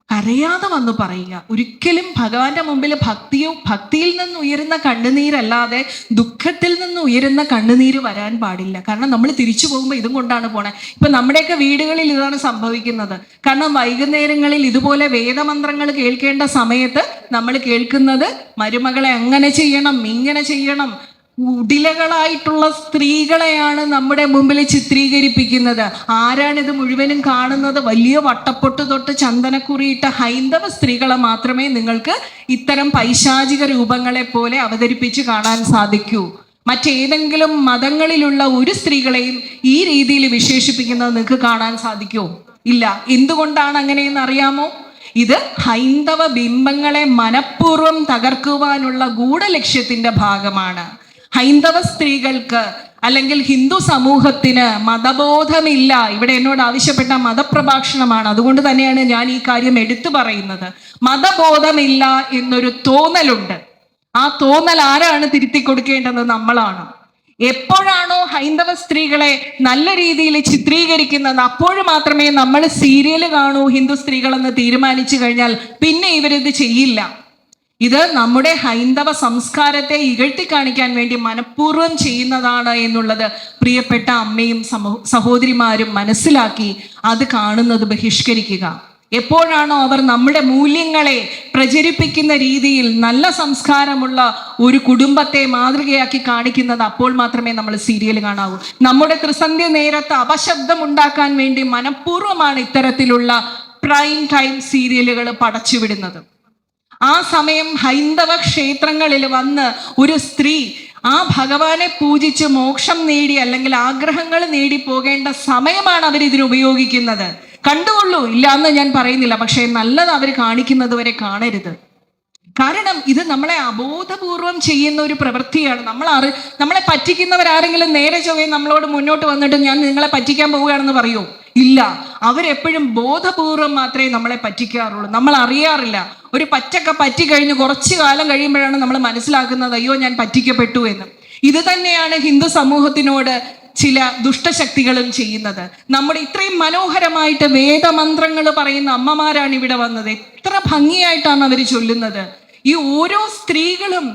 കരയാതെ വന്ന് പറയുക. ഒരിക്കലും ഭഗവാന്റെ മുമ്പിൽ ഭക്തിയിൽ നിന്ന് ഉയരുന്ന കണ്ണുനീരല്ലാതെ ദുഃഖത്തിൽ നിന്ന് ഉയരുന്ന കണ്ണുനീര് വരാൻ പാടില്ല. കാരണം നമ്മൾ തിരിച്ചു പോകുമ്പോൾ ഇതും കൊണ്ടാണ് പോണേ. ഇപ്പൊ നമ്മുടെയൊക്കെ വീടുകളിൽ ഇതാണ് സംഭവിക്കുന്നത്. കാരണം വൈകുന്നേരങ്ങളിൽ ഇതുപോലെ വേദമന്ത്രങ്ങൾ കേൾക്കേണ്ട സമയത്ത് നമ്മൾ കേൾക്കുന്നത് മരുമകളെ അങ്ങനെ ചെയ്യണം, ഇങ്ങനെ ചെയ്യണം, ഉടിലകളായിട്ടുള്ള സ്ത്രീകളെയാണ് നമ്മുടെ മുമ്പിൽ ചിത്രീകരിപ്പിക്കുന്നത്. ആരാണിത് മുഴുവനും കാണുന്നത്? വലിയ വട്ടപ്പൊട്ട് തൊട്ട് ചന്ദനക്കുറിയിട്ട ഹൈന്ദവ സ്ത്രീകളെ മാത്രമേ നിങ്ങൾക്ക് ഇത്തരം പൈശാചിക രൂപങ്ങളെ പോലെ അവതരിപ്പിച്ച് കാണാൻ സാധിക്കൂ. മറ്റേതെങ്കിലും മതങ്ങളിലുള്ള ഒരു സ്ത്രീകളെയും ഈ രീതിയിൽ വിശേഷിപ്പിക്കുന്നത് നിങ്ങൾക്ക് കാണാൻ സാധിക്കുമോ? ഇല്ല. എന്തുകൊണ്ടാണ് അങ്ങനെയെന്ന് അറിയാമോ? ഇത് ഹൈന്ദവ ബിംബങ്ങളെ മനഃപൂർവ്വം തകർക്കുവാനുള്ള ഗൂഢലക്ഷ്യത്തിന്റെ ഭാഗമാണ്. ഹൈന്ദവ സ്ത്രീകൾക്ക് അല്ലെങ്കിൽ ഹിന്ദു സമൂഹത്തിന് മതബോധമില്ല. ഇവിടെ എന്നോട് ആവശ്യപ്പെട്ട മതപ്രഭാഷണമാണ്, അതുകൊണ്ട് തന്നെയാണ് ഞാൻ ഈ കാര്യം എടുത്തു പറയുന്നത്. മതബോധമില്ല എന്നൊരു തോന്നലുണ്ട്. ആ തോന്നൽ ആരാണ് തിരുത്തി കൊടുക്കേണ്ടത്? നമ്മളാണ്. എപ്പോഴാണോ ഹൈന്ദവ സ്ത്രീകളെ നല്ല രീതിയിൽ ചിത്രീകരിക്കുന്നത് അപ്പോൾ മാത്രമേ നമ്മൾ സീരിയൽ കാണൂ ഹിന്ദു സ്ത്രീകളെന്ന് തീരുമാനിച്ചു കഴിഞ്ഞാൽ പിന്നെ ഇവരിത് ചെയ്യില്ല. ഇത് നമ്മുടെ ഹൈന്ദവ സംസ്കാരത്തെ ഇകഴ്ത്തി കാണിക്കാൻ വേണ്ടി മനഃപൂർവ്വം ചെയ്യുന്നതാണ് എന്നുള്ളത് പ്രിയപ്പെട്ട അമ്മയും സഹോദരിമാരും മനസ്സിലാക്കി അത് കാണുന്നത് ബഹിഷ്കരിക്കുക. എപ്പോഴാണോ അവർ നമ്മുടെ മൂല്യങ്ങളെ പ്രചരിപ്പിക്കുന്ന രീതിയിൽ നല്ല സംസ്കാരമുള്ള ഒരു കുടുംബത്തെ മാതൃകയാക്കി കാണിക്കുന്നത് അപ്പോൾ മാത്രമേ നമ്മൾ സീരിയൽ കാണാവൂ. നമ്മുടെ ത്രിസന്ധ്യ നേരത്ത് അപശബ്ദം ഉണ്ടാക്കാൻ വേണ്ടി മനഃപൂർവ്വമാണ് ഇത്തരത്തിലുള്ള പ്രൈം ടൈം സീരിയലുകൾ പടച്ചുവിടുന്നത്. ആ സമയം ഹൈന്ദവ ക്ഷേത്രങ്ങളിൽ വന്ന് ഒരു സ്ത്രീ ആ ഭഗവാനെ പൂജിച്ച് മോക്ഷം നേടി അല്ലെങ്കിൽ ആഗ്രഹങ്ങൾ നേടി പോകേണ്ട സമയമാണ് അവർ ഇതിന് ഉപയോഗിക്കുന്നത്. കണ്ടുകൊള്ളൂ, ഇല്ല എന്ന് ഞാൻ പറയുന്നില്ല, പക്ഷേ നല്ലത് അവർ കാണിക്കുന്നത് വരെ കാണരുത്. കാരണം ഇത് നമ്മളെ അബോധപൂർവം ചെയ്യുന്ന ഒരു പ്രവൃത്തിയാണ്. നമ്മളെ പറ്റിക്കുന്നവരാരെങ്കിലും നേരെ ചൊവ്വേ നമ്മളോട് മുന്നോട്ട് വന്നിട്ട് ഞാൻ നിങ്ങളെ പറ്റിക്കാൻ പോവുകയാണെന്ന് പറയൂ? ഇല്ല. അവരെപ്പോഴും ബോധപൂർവം മാത്രമേ നമ്മളെ പറ്റിക്കാറുള്ളൂ. നമ്മൾ അറിയാറില്ല. ഒരു പറ്റൊക്കെ പറ്റി കഴിഞ്ഞ് കുറച്ചു കാലം കഴിയുമ്പോഴാണ് നമ്മൾ മനസ്സിലാക്കുന്നത് അയ്യോ ഞാൻ പറ്റിക്കപ്പെട്ടു എന്ന്. ഇത് തന്നെയാണ് ഹിന്ദു സമൂഹത്തിനോട് ചില ദുഷ്ടശക്തികളും ചെയ്യുന്നത്. നമ്മുടെ ഇത്രയും മനോഹരമായിട്ട് വേദമന്ത്രങ്ങൾ പറയുന്ന അമ്മമാരാണ് ഇവിടെ വന്നത്. എത്ര ഭംഗിയായിട്ടാണ് അവർ ചൊല്ലുന്നത്. ഈ ഓരോ സ്ത്രീകളും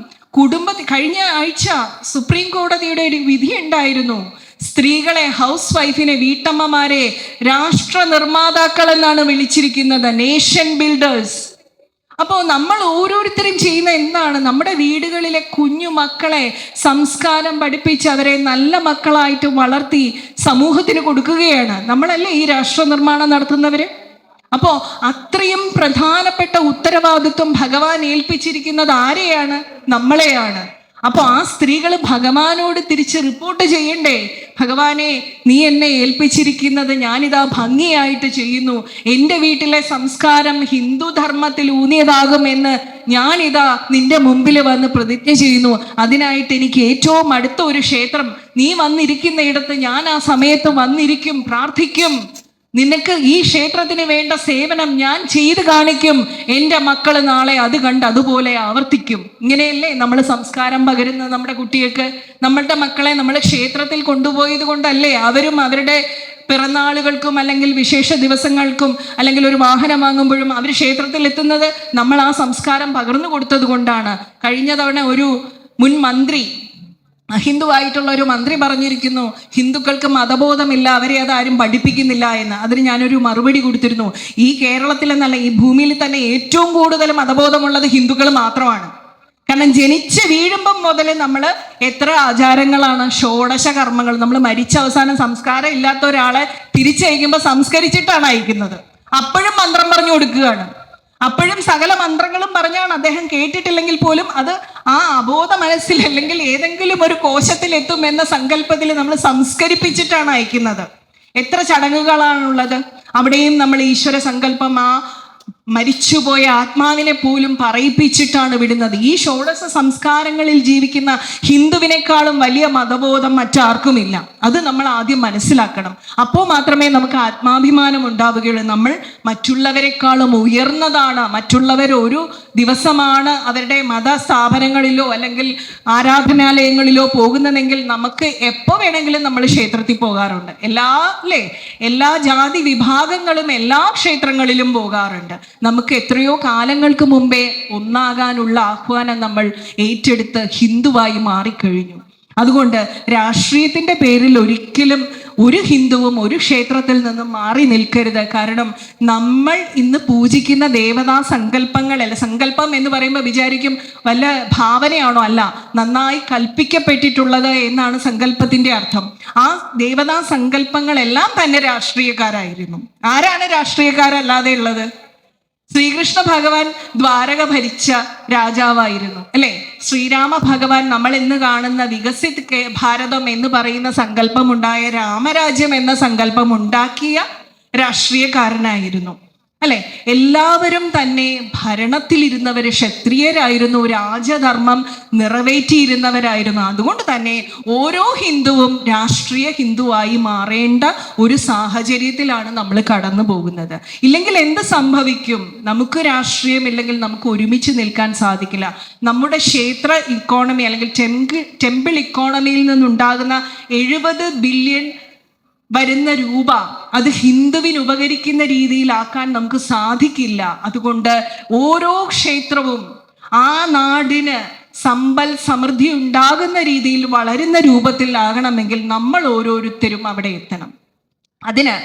കഴിഞ്ഞ ആഴ്ച സുപ്രീം കോടതിയുടെ ഒരു വിധി ഉണ്ടായിരുന്നു. സ്ത്രീകളെ, ഹൗസ് വൈഫിനെ, വീട്ടമ്മമാരെ രാഷ്ട്ര നിർമ്മാതാക്കൾ എന്നാണ് വിളിച്ചിരിക്കുന്നത്, നേഷൻ ബിൽഡേഴ്സ്. അപ്പോൾ നമ്മൾ ഓരോരുത്തരും ചെയ്യുന്ന എന്താണ്? നമ്മുടെ വീടുകളിലെ കുഞ്ഞു മക്കളെ സംസ്കാരം പഠിപ്പിച്ച് അവരെ നല്ല മക്കളായിട്ട് വളർത്തി സമൂഹത്തിന് കൊടുക്കുകയാണ്. നമ്മളല്ലേ ഈ രാഷ്ട്ര നിർമ്മാണം നടത്തുന്നവര്? അപ്പോൾ അത്രയും പ്രധാനപ്പെട്ട ഉത്തരവാദിത്വം ഭഗവാൻ ഏൽപ്പിച്ചിരിക്കുന്നത് ആരെയാണ്? നമ്മളെയാണ്. അപ്പോൾ ആ സ്ത്രീകൾ ഭഗവാനോട് തിരിച്ച് റിപ്പോർട്ട് ചെയ്യണ്ടേ? ഭഗവാനെ, നീ എന്നെ ഏൽപ്പിച്ചിരിക്കുന്നത് ഞാനിതാ ഭംഗിയായിട്ട് ചെയ്യുന്നു. എൻ്റെ വീട്ടിലെ സംസ്കാരം ഹിന്ദു ധർമ്മത്തിൽ ഊന്നിയതാകുമെന്ന് ഞാനിതാ നിന്റെ മുമ്പിൽ വന്ന് പ്രതിജ്ഞ ചെയ്യുന്നു. അതിനായിട്ട് എനിക്ക് ഏറ്റവും അടുത്ത ഒരു ക്ഷേത്രം, നീ വന്നിരിക്കുന്നയിടത്ത് ഞാൻ ആ സമയത്ത് വന്നിരിക്കും, പ്രാർത്ഥിക്കും. നിനക്ക് ഈ ക്ഷേത്രത്തിന് വേണ്ട സേവനം ഞാൻ ചെയ്ത് കാണിക്കും. എൻ്റെ മക്കൾ നാളെ അത് കണ്ട് അതുപോലെ ആവർത്തിക്കും. ഇങ്ങനെയല്ലേ നമ്മൾ സംസ്കാരം പകരുന്നത് നമ്മുടെ കുട്ടികൾക്ക്? നമ്മളുടെ മക്കളെ നമ്മൾ ക്ഷേത്രത്തിൽ കൊണ്ടുപോയത് കൊണ്ടല്ലേ അവരും അവരുടെ പിറന്നാളുകൾക്കും അല്ലെങ്കിൽ വിശേഷ ദിവസങ്ങൾക്കും അല്ലെങ്കിൽ ഒരു വാഹനം വാങ്ങുമ്പോഴും അവർ ക്ഷേത്രത്തിൽ എത്തുന്നത്? നമ്മൾ ആ സംസ്കാരം പകർന്നു കൊടുത്തത് കൊണ്ടാണ്. കഴിഞ്ഞ തവണ ഒരു മുൻ മന്ത്രി, ഹിന്ദുവായിട്ടുള്ള ഒരു മന്ത്രി പറഞ്ഞിരിക്കുന്നു ഹിന്ദുക്കൾക്ക് മതബോധമില്ല, അവരെ അതാരും പഠിപ്പിക്കുന്നില്ല എന്ന്. അതിന് ഞാനൊരു മറുപടി കൊടുത്തിരുന്നു. ഈ കേരളത്തിൽ എന്നല്ല, ഈ ഭൂമിയിൽ തന്നെ ഏറ്റവും കൂടുതൽ മതബോധമുള്ളത് ഹിന്ദുക്കൾ മാത്രമാണ്. കാരണം ജനിച്ച് വീഴുമ്പം മുതൽ നമ്മൾ എത്ര ആചാരങ്ങളാണ്, ഷോഡശ കർമ്മങ്ങൾ. നമ്മൾ മരിച്ച അവസാനം സംസ്കാരം ഇല്ലാത്ത ഒരാളെ തിരിച്ചയക്കുമ്പോൾ സംസ്കരിച്ചിട്ടാണ് അയക്കുന്നത്. അപ്പോഴും മന്ത്രം പറഞ്ഞു കൊടുക്കുകയാണ്. അപ്പോഴും സകല മന്ത്രങ്ങളും പറഞ്ഞാണ് അദ്ദേഹം കേട്ടിട്ടില്ലെങ്കിൽ പോലും അത് ആ അബോധ മനസ്സിൽ അല്ലെങ്കിൽ ഏതെങ്കിലും ഒരു കോശത്തിൽ എത്തും എന്ന സങ്കല്പത്തിൽ നമ്മൾ സംസ്കരിപ്പിച്ചിട്ടാണ് അയക്കുന്നത്. എത്ര ചടങ്ങുകളാണുള്ളത്. അവിടെയും നമ്മൾ ഈശ്വര സങ്കല്പം, ആ മരിച്ചുപോയ ആത്മാവിനെ പോലും പറയിപ്പിച്ചിട്ടാണ് വിടുന്നത്. ഈ ഷോഡശ സംസ്കാരങ്ങളിൽ ജീവിക്കുന്ന ഹിന്ദുവിനേക്കാളും വലിയ മതബോധം മറ്റാർക്കുമില്ല. അത് നമ്മൾ ആദ്യം മനസ്സിലാക്കണം. അപ്പോൾ മാത്രമേ നമുക്ക് ആത്മാഭിമാനം ഉണ്ടാവുകയുള്ളൂ. നമ്മൾ മറ്റുള്ളവരെക്കാളും ഉയർന്നതാണ്. മറ്റുള്ളവർ ഒരു ദിവസമാണ് അവരുടെ മതസ്ഥാപനങ്ങളിലോ അല്ലെങ്കിൽ ആരാധനാലയങ്ങളിലോ പോകുന്നതെങ്കിൽ നമുക്ക് എപ്പോൾ വേണമെങ്കിലും നമ്മൾ ക്ഷേത്രത്തിൽ പോകാറുണ്ട്. എല്ലാ ജാതി വിഭാഗങ്ങളും എല്ലാ ക്ഷേത്രങ്ങളിലും പോകാറുണ്ട്. നമുക്ക് എത്രയോ കാലങ്ങൾക്ക് മുമ്പേ ഒന്നാകാനുള്ള ആഹ്വാനം നമ്മൾ ഏറ്റെടുത്ത് ഹിന്ദുവായി മാറിക്കഴിഞ്ഞു. അതുകൊണ്ട് രാഷ്ട്രീയത്തിൻ്റെ പേരിൽ ഒരിക്കലും ഒരു ഹിന്ദുവും ഒരു ക്ഷേത്രത്തിൽ നിന്നും മാറി നിൽക്കരുത്. കാരണം നമ്മൾ ഇന്ന് പൂജിക്കുന്ന ദേവതാ സങ്കല്പങ്ങളല്ല, സങ്കല്പം എന്ന് പറയുമ്പോൾ വിചാരിക്കും വല്ല ഭാവനയാണോ? അല്ല, നന്നായി കൽപ്പിക്കപ്പെട്ടിട്ടുള്ളത് എന്നാണ് സങ്കല്പത്തിൻ്റെ അർത്ഥം. ആ ദേവതാ സങ്കല്പങ്ങളെല്ലാം തന്നെ രാഷ്ട്രീയക്കാരായിരുന്നു. ആരാണ് രാഷ്ട്രീയക്കാരല്ലാതെ ഉള്ളത്? ശ്രീകൃഷ്ണ ഭഗവാൻ ദ്വാരക ഭരിച്ച രാജാവായിരുന്നു, അല്ലേ? ശ്രീരാമ ഭഗവാൻ നമ്മൾ ഇന്ന് കാണുന്ന വികസിത് ഭാരതം എന്ന് പറയുന്ന സങ്കല്പമുണ്ടായ രാമരാജ്യം എന്ന സങ്കല്പം ഉണ്ടാക്കിയ രാഷ്ട്രീയക്കാരനായിരുന്നു, അല്ലെ? എല്ലാവരും തന്നെ ഭരണത്തിലിരുന്നവർ ക്ഷത്രിയരായിരുന്നു, രാജധർമ്മം നിറവേറ്റിയിരുന്നവരായിരുന്നു. അതുകൊണ്ട് തന്നെ ഓരോ ഹിന്ദുവും രാഷ്ട്രീയ ഹിന്ദുവായി മാറേണ്ട ഒരു സാഹചര്യത്തിലാണ് നമ്മൾ കടന്നു പോകുന്നത്. ഇല്ലെങ്കിൽ എന്ത് സംഭവിക്കും? നമുക്ക് രാഷ്ട്രീയം ഇല്ലെങ്കിൽ നമുക്ക് ഒരുമിച്ച് നിൽക്കാൻ സാധിക്കില്ല. നമ്മുടെ ക്ഷേത്ര ഇക്കോണമി അല്ലെങ്കിൽ ടെമ്പിൾ ഇക്കോണമിയിൽ നിന്നുണ്ടാകുന്ന 70 ബില്യൺ വരുന്ന രൂപ അത് ഹിന്ദുവിന് ഉപകരിക്കുന്ന രീതിയിലാക്കാൻ നമുക്ക് സാധിക്കില്ല. അതുകൊണ്ട് ഓരോ ക്ഷേത്രവും ആ നാടിന് സമ്പൽ സമൃദ്ധി ഉണ്ടാകുന്ന രീതിയിൽ വളരുന്ന രൂപത്തിലാകണമെങ്കിൽ നമ്മൾ ഓരോരുത്തരും അവിടെ എത്തണം. അതിന്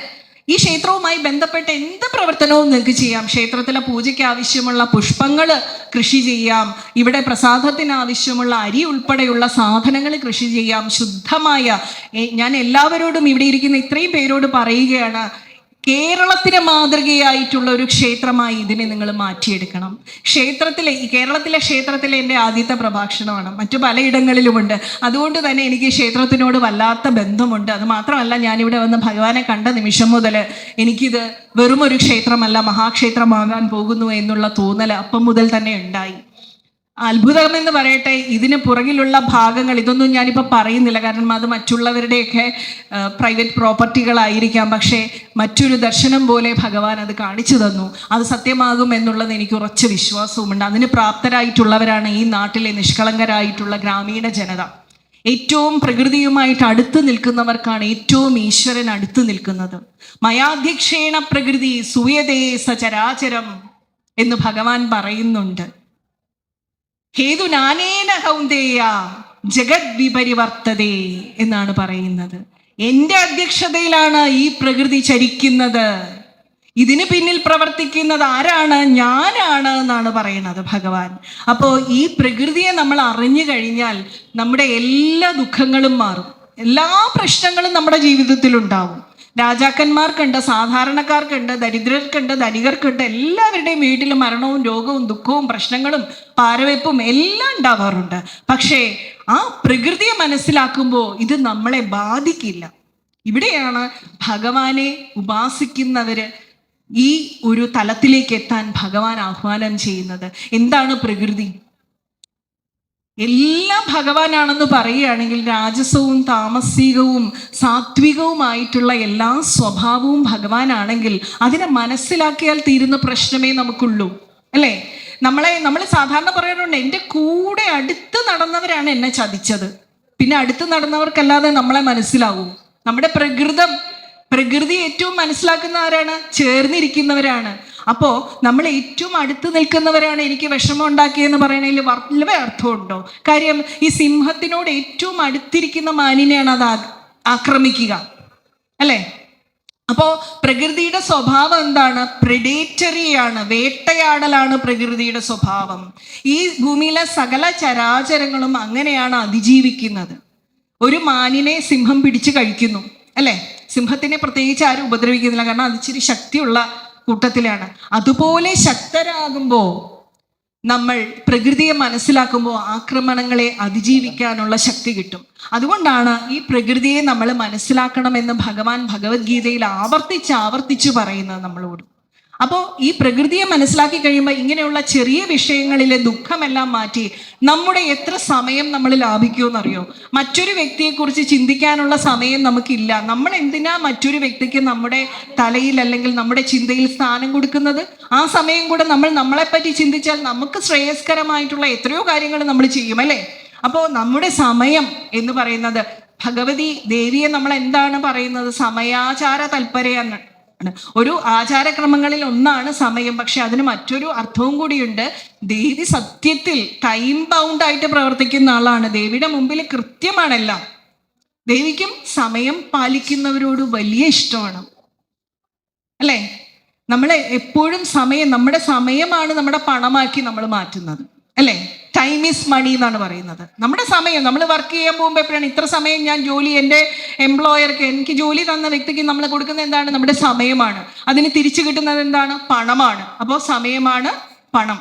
ഈ ക്ഷേത്രവുമായി ബന്ധപ്പെട്ട എന്ത് പ്രവർത്തനവും നിങ്ങൾക്ക് ചെയ്യാം. ക്ഷേത്രത്തിലെ പൂജയ്ക്ക് ആവശ്യമുള്ള പുഷ്പങ്ങൾ കൃഷി ചെയ്യാം, ഇവിടെ പ്രസാദത്തിന് ആവശ്യമുള്ള അരി ഉൾപ്പെടെയുള്ള സാധനങ്ങൾ കൃഷി ചെയ്യാം. ശുദ്ധമായ, ഞാൻ എല്ലാവരോടും ഇവിടെ ഇരിക്കുന്ന ഇത്രയും പേരോട് പറയുകയാണ്, കേരളത്തിന് മാതൃകയായിട്ടുള്ള ഒരു ക്ഷേത്രമായി ഇതിനെ നിങ്ങൾ മാറ്റിയെടുക്കണം. കേരളത്തിലെ ക്ഷേത്രത്തിലെ എൻ്റെ ആദ്യത്തെ പ്രഭാഷണമാണ്, മറ്റു പലയിടങ്ങളിലുമുണ്ട്. അതുകൊണ്ട് തന്നെ എനിക്ക് ക്ഷേത്രത്തിനോട് വല്ലാത്ത ബന്ധമുണ്ട്. അത് മാത്രമല്ല, ഞാനിവിടെ വന്ന് ഭഗവാനെ കണ്ട നിമിഷം മുതൽ എനിക്കിത് വെറുമൊരു ക്ഷേത്രമല്ല, മഹാക്ഷേത്രമാകാൻ പോകുന്നു എന്നുള്ള തോന്നൽ അപ്പം മുതൽ തന്നെ ഉണ്ടായി. അത്ഭുതമെന്ന് പറയട്ടെ, ഇതിന് പുറകിലുള്ള ഭാഗങ്ങൾ ഇതൊന്നും ഞാനിപ്പോൾ പറയുന്നില്ല, കാരണം അത് മറ്റുള്ളവരുടെയൊക്കെ പ്രൈവറ്റ് പ്രോപ്പർട്ടികളായിരിക്കാം. പക്ഷേ മറ്റൊരു ദർശനം പോലെ ഭഗവാൻ അത് കാണിച്ചു തന്നു. അത് സത്യമാകും എന്നുള്ളത് എനിക്ക് ഉറച്ച വിശ്വാസവുമുണ്ട്. അതിന് പ്രാപ്തരായിട്ടുള്ളവരാണ് ഈ നാട്ടിലെ നിഷ്കളങ്കരായിട്ടുള്ള ഗ്രാമീണ ജനത. ഏറ്റവും പ്രകൃതിയുമായിട്ട് അടുത്ത് നിൽക്കുന്നവർക്കാണ് ഏറ്റവും ഈശ്വരൻ അടുത്ത് നിൽക്കുന്നത്. മയാധ്യക്ഷേണ പ്രകൃതി സൂയതേ സചരാചരം എന്ന് ഭഗവാൻ പറയുന്നുണ്ട്. ഹേതു നാനേന കൗന്ദേയ ജഗത് വിപരിവർത്തതേ എന്നാണ് പറയുന്നത്. എൻ്റെ അധ്യക്ഷതയിലാണ് ഈ പ്രകൃതി ചരിക്കുന്നത്. ഇതിന് പിന്നിൽ പ്രവർത്തിക്കുന്നത് ആരാണ്? ഞാനാണ് എന്നാണ് പറയുന്നത് ഭഗവാൻ. അപ്പോൾ ഈ പ്രകൃതിയെ നമ്മൾ അറിഞ്ഞു കഴിഞ്ഞാൽ നമ്മുടെ എല്ലാ ദുഃഖങ്ങളും മാറും, എല്ലാ പ്രശ്നങ്ങളും നമ്മുടെ ജീവിതത്തിലുണ്ടാവും. രാജാക്കന്മാർക്കുണ്ട്, സാധാരണക്കാർക്കുണ്ട്, ദരിദ്രർക്കുണ്ട്, ധനികർക്കുണ്ട്, എല്ലാവരുടെയും വീട്ടിൽ മരണവും രോഗവും ദുഃഖവും പ്രശ്നങ്ങളും പാരവെപ്പും എല്ലാം ഉണ്ടാവാറുണ്ട്. പക്ഷേ ആ പ്രകൃതിയെ മനസ്സിലാക്കുമ്പോൾ ഇത് നമ്മളെ ബാധിക്കില്ല. ഇവിടെയാണ് ഭഗവാനെ ഉപാസിക്കുന്നവര് ഈ ഒരു തലത്തിലേക്ക് എത്താൻ ഭഗവാൻ ആഹ്വാനം ചെയ്യുന്നത്. എന്താണ് പ്രകൃതി? എല്ലാം ഭഗവാനാണെന്ന് പറയുകയാണെങ്കിൽ രാജസവും താമസികവും സാത്വികവുമായിട്ടുള്ള എല്ലാ സ്വഭാവവും ഭഗവാനാണെങ്കിൽ അതിനെ മനസ്സിലാക്കിയാൽ തീരുന്ന പ്രശ്നമേ നമുക്കുള്ളൂ, അല്ലേ? നമ്മൾ സാധാരണ പറയാറുണ്ട്, എൻ്റെ കൂടെ അടുത്ത് നടന്നവരാണ് എന്നെ ചതിച്ചത്. പിന്നെ അടുത്ത് നടന്നവർക്കല്ലാതെ നമ്മളെ മനസ്സിലാവും. നമ്മുടെ പ്രകൃതി ഏറ്റവും മനസ്സിലാക്കുന്ന ആരാണ്? ചേർന്നിരിക്കുന്നവരാണ്. അപ്പോൾ നമ്മൾ ഏറ്റവും അടുത്ത് നിൽക്കുന്നവരാണ് എനിക്ക് വിഷമം ഉണ്ടാക്കിയെന്ന് പറയണതിൽ വളരെ അർത്ഥമുണ്ടോ? കാര്യം ഈ സിംഹത്തിനോട് ഏറ്റവും അടുത്തിരിക്കുന്ന മാനിനെയാണ് അത് ആക്രമിക്കുക, അല്ലേ? അപ്പോൾ പ്രകൃതിയുടെ സ്വഭാവം എന്താണ്? പ്രെഡേറ്ററിയാണ്, വേട്ടയാടലാണ് പ്രകൃതിയുടെ സ്വഭാവം. ഈ ഭൂമിയിലെ സകല ചരാചരങ്ങളും അങ്ങനെയാണ് അതിജീവിക്കുന്നത്. ഒരു മാനിനെ സിംഹം പിടിച്ചു കഴിക്കുന്നു, അല്ലേ? സിംഹത്തിനെ പ്രത്യേകിച്ച് ആരും ഉപദ്രവിക്കുന്നില്ല, കാരണം അത് ഇച്ചിരി ശക്തിയുള്ള കൂട്ടത്തിലാണ്. അതുപോലെ ശക്തരാകുമ്പോൾ നമ്മൾ പ്രകൃതിയെ മനസ്സിലാക്കുമ്പോൾ ആക്രമണങ്ങളെ അതിജീവിക്കാനുള്ള ശക്തി കിട്ടും. അതുകൊണ്ടാണ് ഈ പ്രകൃതിയെ നമ്മൾ മനസ്സിലാക്കണമെന്ന് ഭഗവാൻ ഭഗവത്ഗീതയിൽ ആവർത്തിച്ച് പറയുന്നത് നമ്മളോട്. അപ്പോൾ ഈ പ്രകൃതിയെ മനസ്സിലാക്കി കഴിയുമ്പോൾ ഇങ്ങനെയുള്ള ചെറിയ വിഷയങ്ങളിലെ ദുഃഖമെല്ലാം മാറ്റി നമ്മുടെ എത്ര സമയം നമ്മൾ ലാഭിക്കുമെന്നറിയോ? മറ്റൊരു വ്യക്തിയെക്കുറിച്ച് ചിന്തിക്കാനുള്ള സമയം നമുക്കില്ല. നമ്മൾ എന്തിനാ മറ്റൊരു വ്യക്തിക്ക് നമ്മുടെ തലയിൽ അല്ലെങ്കിൽ നമ്മുടെ ചിന്തയിൽ സ്ഥാനം കൊടുക്കുന്നത്? ആ സമയം കൂടെ നമ്മൾ നമ്മളെപ്പറ്റി ചിന്തിച്ചാൽ നമുക്ക് ശ്രേയസ്കരമായിട്ടുള്ള എത്രയോ കാര്യങ്ങൾ നമ്മൾ ചെയ്യും, അല്ലേ? അപ്പോൾ നമ്മുടെ സമയം എന്ന് പറയുന്നത്, ഭഗവതി ദേവിയെ നമ്മൾ എന്താണ് പറയുന്നത്? സമയാചാര തൽപരയെന്ന്. ഒരു ആചാരക്രമങ്ങളിൽ ഒന്നാണ് സമയം. പക്ഷെ അതിന് മറ്റൊരു അർത്ഥവും കൂടിയുണ്ട്. ദേവി സത്യത്തിൽ ടൈം ബൗണ്ട് ആയിട്ട് പ്രവർത്തിക്കുന്ന ആളാണ്. ദേവിയുടെ മുമ്പിൽ കൃത്യമാണെല്ലാം. ദേവിക്കും സമയം പാലിക്കുന്നവരോട് വലിയ ഇഷ്ടമാണ്, അല്ലേ? നമ്മൾ എപ്പോഴും നമ്മുടെ സമയമാണ് നമ്മുടെ പണമാക്കി നമ്മൾ മാറ്റുന്നത്, അല്ലേ? ടൈം ഈസ് മണി എന്നാണ് പറയുന്നത്. നമ്മുടെ സമയം നമ്മൾ വർക്ക് ചെയ്യാൻ പോകുമ്പോൾ എപ്പോഴാണ് ഇത്ര സമയം ഞാൻ ജോലി, എൻ്റെ എംപ്ലോയർക്ക്, എനിക്ക് ജോലി തന്ന വ്യക്തിക്ക് നമ്മൾ കൊടുക്കുന്നത് എന്താണ്? നമ്മുടെ സമയമാണ്. അതിന് തിരിച്ചു കിട്ടുന്നത് എന്താണ്? പണമാണ്. അപ്പോൾ സമയമാണ് പണം.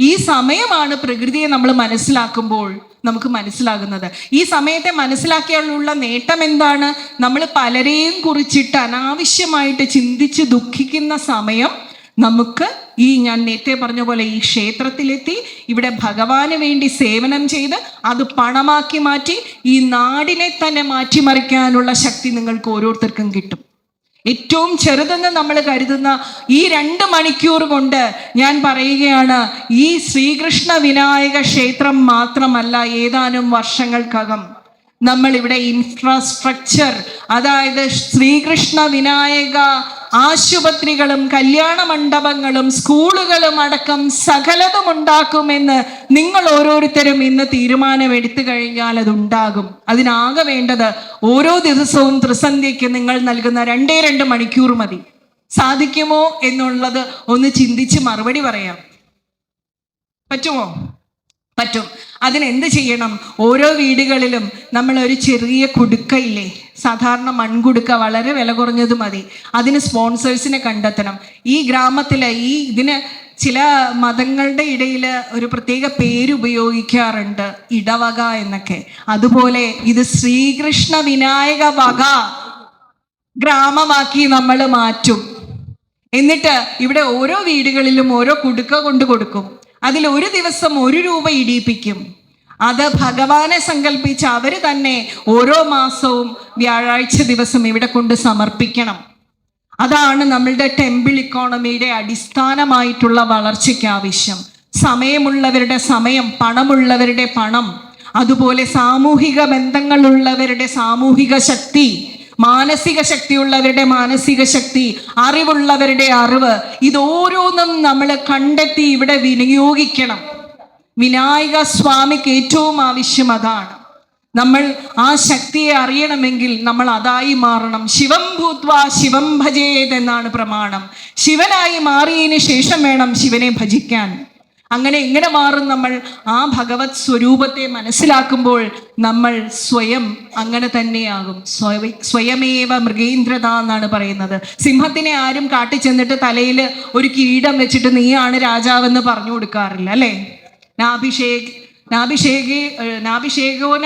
ഈ സമയമാണ് പ്രകൃതിയെ നമ്മൾ മനസ്സിലാക്കുമ്പോൾ നമുക്ക് മനസ്സിലാകുന്നത്. ഈ സമയത്തെ മനസ്സിലാക്കിയാലുള്ള നേട്ടം എന്താണ്? നമ്മൾ പലരെയും കുറിച്ചിട്ട് അനാവശ്യമായിട്ട് ചിന്തിച്ച് ദുഃഖിക്കുന്ന സമയം നമുക്ക് ഞാൻ നേരത്തെ പറഞ്ഞ പോലെ ഈ ക്ഷേത്രത്തിലെത്തി ഇവിടെ ഭഗവാന് വേണ്ടി സേവനം ചെയ്ത് അത് പണമാക്കി മാറ്റി ഈ നാടിനെ തന്നെ മാറ്റിമറിക്കാനുള്ള ശക്തി നിങ്ങൾക്ക് ഓരോരുത്തർക്കും കിട്ടും. ഏറ്റവും ചെറുതെന്ന് നമ്മൾ കരുതുന്ന ഈ 2 മണിക്കൂർ കൊണ്ട് ഞാൻ പറയുകയാണ്, ഈ ശ്രീകൃഷ്ണ വിനായക ക്ഷേത്രം മാത്രമല്ല, ഏതാനും വർഷങ്ങൾക്കകം നമ്മൾ ഇവിടെ ഇൻഫ്രാസ്ട്രക്ചർ, അതായത് ശ്രീകൃഷ്ണ വിനായക ആശുപത്രികളും കല്യാണ മണ്ഡപങ്ങളും സ്കൂളുകളും അടക്കം സകലതും ഉണ്ടാക്കുമെന്ന് നിങ്ങൾ ഓരോരുത്തരും ഇന്ന് തീരുമാനമെടുത്തു കഴിഞ്ഞാൽ അതുണ്ടാകും. അതിനാകെ വേണ്ടത് ഓരോ ദിവസവും ത്രിസന്ധ്യയ്ക്ക് നിങ്ങൾ നൽകുന്ന 2 മണിക്കൂർ മതി. സാധിക്കുമോ എന്നുള്ളത് ഒന്ന് ചിന്തിച്ച് മറുപടി പറയാം. പറ്റുമോ? പറ്റും. അതിനെന്ത് ചെയ്യണം? ഓരോ വീടുകളിലും നമ്മൾ ഒരു ചെറിയ കുടുക്കയില്ലേ, സാധാരണ മൺകുടുക്ക, വളരെ വില കുറഞ്ഞത് മതി. അതിന് സ്പോൺസേഴ്സിനെ കണ്ടെത്തണം. ഈ ഗ്രാമത്തിലെ ഇതിന് ചില മതങ്ങളുടെ ഇടയിൽ ഒരു പ്രത്യേക പേര് ഉപയോഗിക്കാറുണ്ട്, ഇടവക എന്നൊക്കെ. അതുപോലെ ഇത് ശ്രീകൃഷ്ണ വിനായക വക ഗ്രാമമാക്കി നമ്മൾ മാറ്റും. എന്നിട്ട് ഇവിടെ ഓരോ വീടുകളിലും ഓരോ കുടുക്ക കൊണ്ട് കൊടുക്കും. അതിൽ ഒരു ദിവസം 1 രൂപ ഇടിയിപ്പിക്കും. അത് ഭഗവാനെ സങ്കല്പിച്ച് അവർ തന്നെ ഓരോ മാസവും വ്യാഴാഴ്ച ദിവസം ഇവിടെ കൊണ്ട് സമർപ്പിക്കണം. അതാണ് നമ്മളുടെ ടെമ്പിൾ ഇക്കോണമിയുടെ അടിസ്ഥാനമായിട്ടുള്ള വളർച്ചയ്ക്ക് ആവശ്യം. സമയമുള്ളവരുടെ സമയം, പണമുള്ളവരുടെ പണം, അതുപോലെ സാമൂഹിക ബന്ധങ്ങളുള്ളവരുടെ സാമൂഹിക ശക്തി, മാനസിക ശക്തിയുള്ളവരുടെ മാനസിക ശക്തി, അറിവുള്ളവരുടെ അറിവ്, ഇതോരോന്നും നമ്മൾ കണ്ടെത്തി ഇവിടെ വിനിയോഗിക്കണം. വിനായക സ്വാമിക്ക് ഏറ്റവും ആവശ്യം അതാണ്. നമ്മൾ ആ ശക്തിയെ അറിയണമെങ്കിൽ നമ്മൾ അതായി മാറണം. ശിവം ഭൂത്വാ ശിവം ഭജേത് എന്നാണ് പ്രമാണം. ശിവനായി മാറിയതിന് ശേഷം വേണം ശിവനെ ഭജിക്കാൻ. അങ്ങനെ എങ്ങനെ മാറും നമ്മൾ? ആ ഭഗവത് സ്വരൂപത്തെ മനസ്സിലാക്കുമ്പോൾ നമ്മൾ സ്വയം അങ്ങനെ തന്നെയാകും. സ്വയമേവ മൃഗേന്ദ്രത എന്നാണ് പറയുന്നത്. സിംഹത്തിനെ ആരും കാട്ടി ചെന്നിട്ട് തലയിൽ ഒരു കിരീടം വെച്ചിട്ട് നീയാണ് രാജാവെന്ന് പറഞ്ഞു കൊടുക്കാറില്ല, അല്ലേ? നാഭിഷേകോന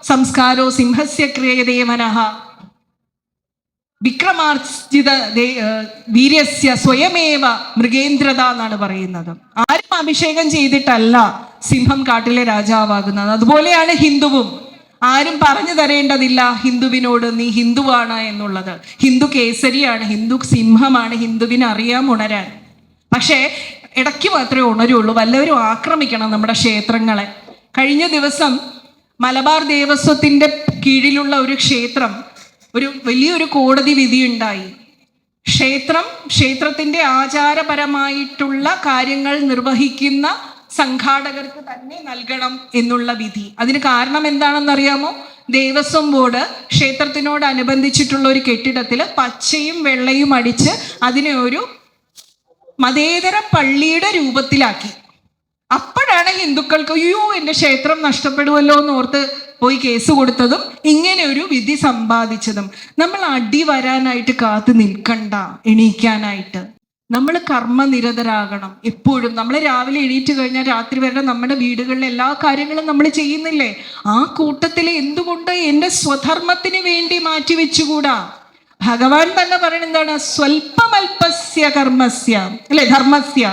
സംസ്കാരോ സിംഹസ്യ ക്രിയതേ മനഃ വിക്രമാർജിത വീര്യസ്യ സ്വയമേവ മൃഗേന്ദ്രത എന്നാണ് പറയുന്നത്. ആരും അഭിഷേകം ചെയ്തിട്ടല്ല സിംഹം കാട്ടിലെ രാജാവാകുന്നത്. അതുപോലെയാണ് ഹിന്ദുവും. ആരും പറഞ്ഞു തരേണ്ടതില്ല ഹിന്ദുവിനോട് നീ ഹിന്ദുവാണ് എന്നുള്ളത്. ഹിന്ദു കേസരിയാണ്, ഹിന്ദു സിംഹമാണ്. ഹിന്ദുവിന് അറിയാം ഉണരാൻ. പക്ഷേ ഇടയ്ക്ക് മാത്രമേ ഉണരുള്ളൂ. വല്ലവരും ആക്രമിക്കണം നമ്മുടെ ക്ഷേത്രങ്ങളെ. കഴിഞ്ഞ ദിവസം മലബാർ ദേവസ്വത്തിൻ്റെ കീഴിലുള്ള ഒരു ക്ഷേത്രം, ഒരു വലിയൊരു കോടതി വിധിയുണ്ടായി. ക്ഷേത്രത്തിൻ്റെ ആചാരപരമായിട്ടുള്ള കാര്യങ്ങൾ നിർവഹിക്കുന്ന സംഘാടകർക്ക് തന്നെ നൽകണം എന്നുള്ള വിധി. അതിന് കാരണം എന്താണെന്നറിയാമോ? ദേവസ്വം ബോർഡ് ക്ഷേത്രത്തിനോടനുബന്ധിച്ചിട്ടുള്ള ഒരു കെട്ടിടത്തിൽ പച്ചയും വെള്ളയും അടിച്ച് അതിനെ ഒരു മതേതര പള്ളിയുടെ രൂപത്തിലാക്കി. അപ്പോഴാണ് ഹിന്ദുക്കൾക്ക് അയ്യോ എൻ്റെ ക്ഷേത്രം നഷ്ടപ്പെടുമല്ലോ എന്ന് ഓർത്ത് പോയി കേസ് കൊടുത്തതും ഇങ്ങനെ ഒരു വിധി സമ്പാദിച്ചതും. നമ്മൾ അടി വരാനായിട്ട് കാത്തു നിൽക്കണ്ട, എണീക്കാനായിട്ട്. നമ്മൾ കർമ്മനിരതരാകണം എപ്പോഴും. നമ്മൾ രാവിലെ എണീറ്റ് കഴിഞ്ഞാൽ രാത്രി വരെ നമ്മുടെ വീടുകളിലെ എല്ലാ കാര്യങ്ങളും നമ്മൾ ചെയ്യുന്നില്ലേ? ആ കൂട്ടത്തിൽ എന്തുകൊണ്ട് എൻ്റെ സ്വധർമ്മത്തിന് വേണ്ടി മാറ്റി വെച്ചുകൂടാ? ഭഗവാൻ തന്നെ പറയുന്നത് എന്താണ്? സ്വൽപ്പമൽപസ്യ കർമ്മസ്യ, അല്ലെ, ധർമ്മസ്യ.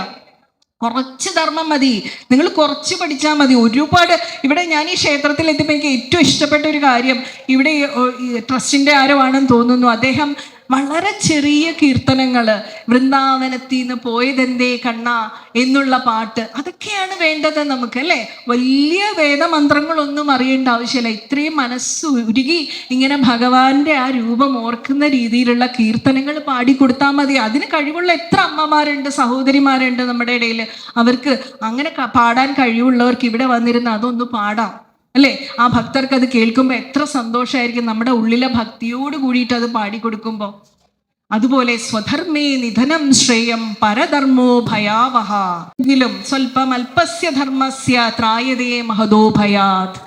കുറച്ച് ധർമ്മം മതി, നിങ്ങൾ കുറച്ച് പഠിച്ചാൽ മതി. ഒരുപാട് ഇവിടെ ഞാൻ ഈ ക്ഷേത്രത്തിൽ എത്തിയപ്പോൾ എനിക്ക് ഏറ്റവും ഇഷ്ടപ്പെട്ട ഒരു കാര്യം, ഇവിടെ ട്രസ്റ്റിൻ്റെ ആരോ ആണെന്ന് തോന്നുന്നു, അദ്ദേഹം വളരെ ചെറിയ കീർത്തനങ്ങൾ, വൃന്ദാവനത്തിൽ നിന്ന് പോയതെന്തേ കണ്ണ എന്നുള്ള പാട്ട്, അതൊക്കെയാണ് വേണ്ടത് നമുക്ക്, അല്ലേ? വലിയ വേദമന്ത്രങ്ങളൊന്നും അറിയേണ്ട ആവശ്യമില്ല. ഇത്രയും മനസ്സ് ഉരുകി ഇങ്ങനെ ഭഗവാന്റെ ആ രൂപം ഓർക്കുന്ന രീതിയിലുള്ള കീർത്തനങ്ങൾ പാടിക്കൊടുത്താൽ മതി. അതിന് കഴിവുള്ള എത്ര അമ്മമാരുണ്ട്, സഹോദരിമാരുണ്ട് നമ്മുടെ ഇടയിൽ. അവർക്ക് അങ്ങനെ പാടാൻ കഴിവുള്ളവർക്ക് ഇവിടെ വന്നിരുന്ന് അതൊന്ന് പാടാം, അല്ലേ? ആ ഭക്തർക്ക് അത് കേൾക്കുമ്പോൾ എത്ര സന്തോഷമായിരിക്കും, നമ്മുടെ ഉള്ളിലെ ഭക്തിയോട് കൂടിയിട്ട് അത് പാടിക്കൊടുക്കുമ്പോൾ. അതുപോലെ സ്വധർമ്മേ നിധനം ശ്രേയം പരധർമ്മോ ഭയാവഹ എങ്കിലും സ്വൽപ്പം അല്പസ്യ ധർമ്മസ്യ ത്രായതേ മഹദോ ഭയാത്.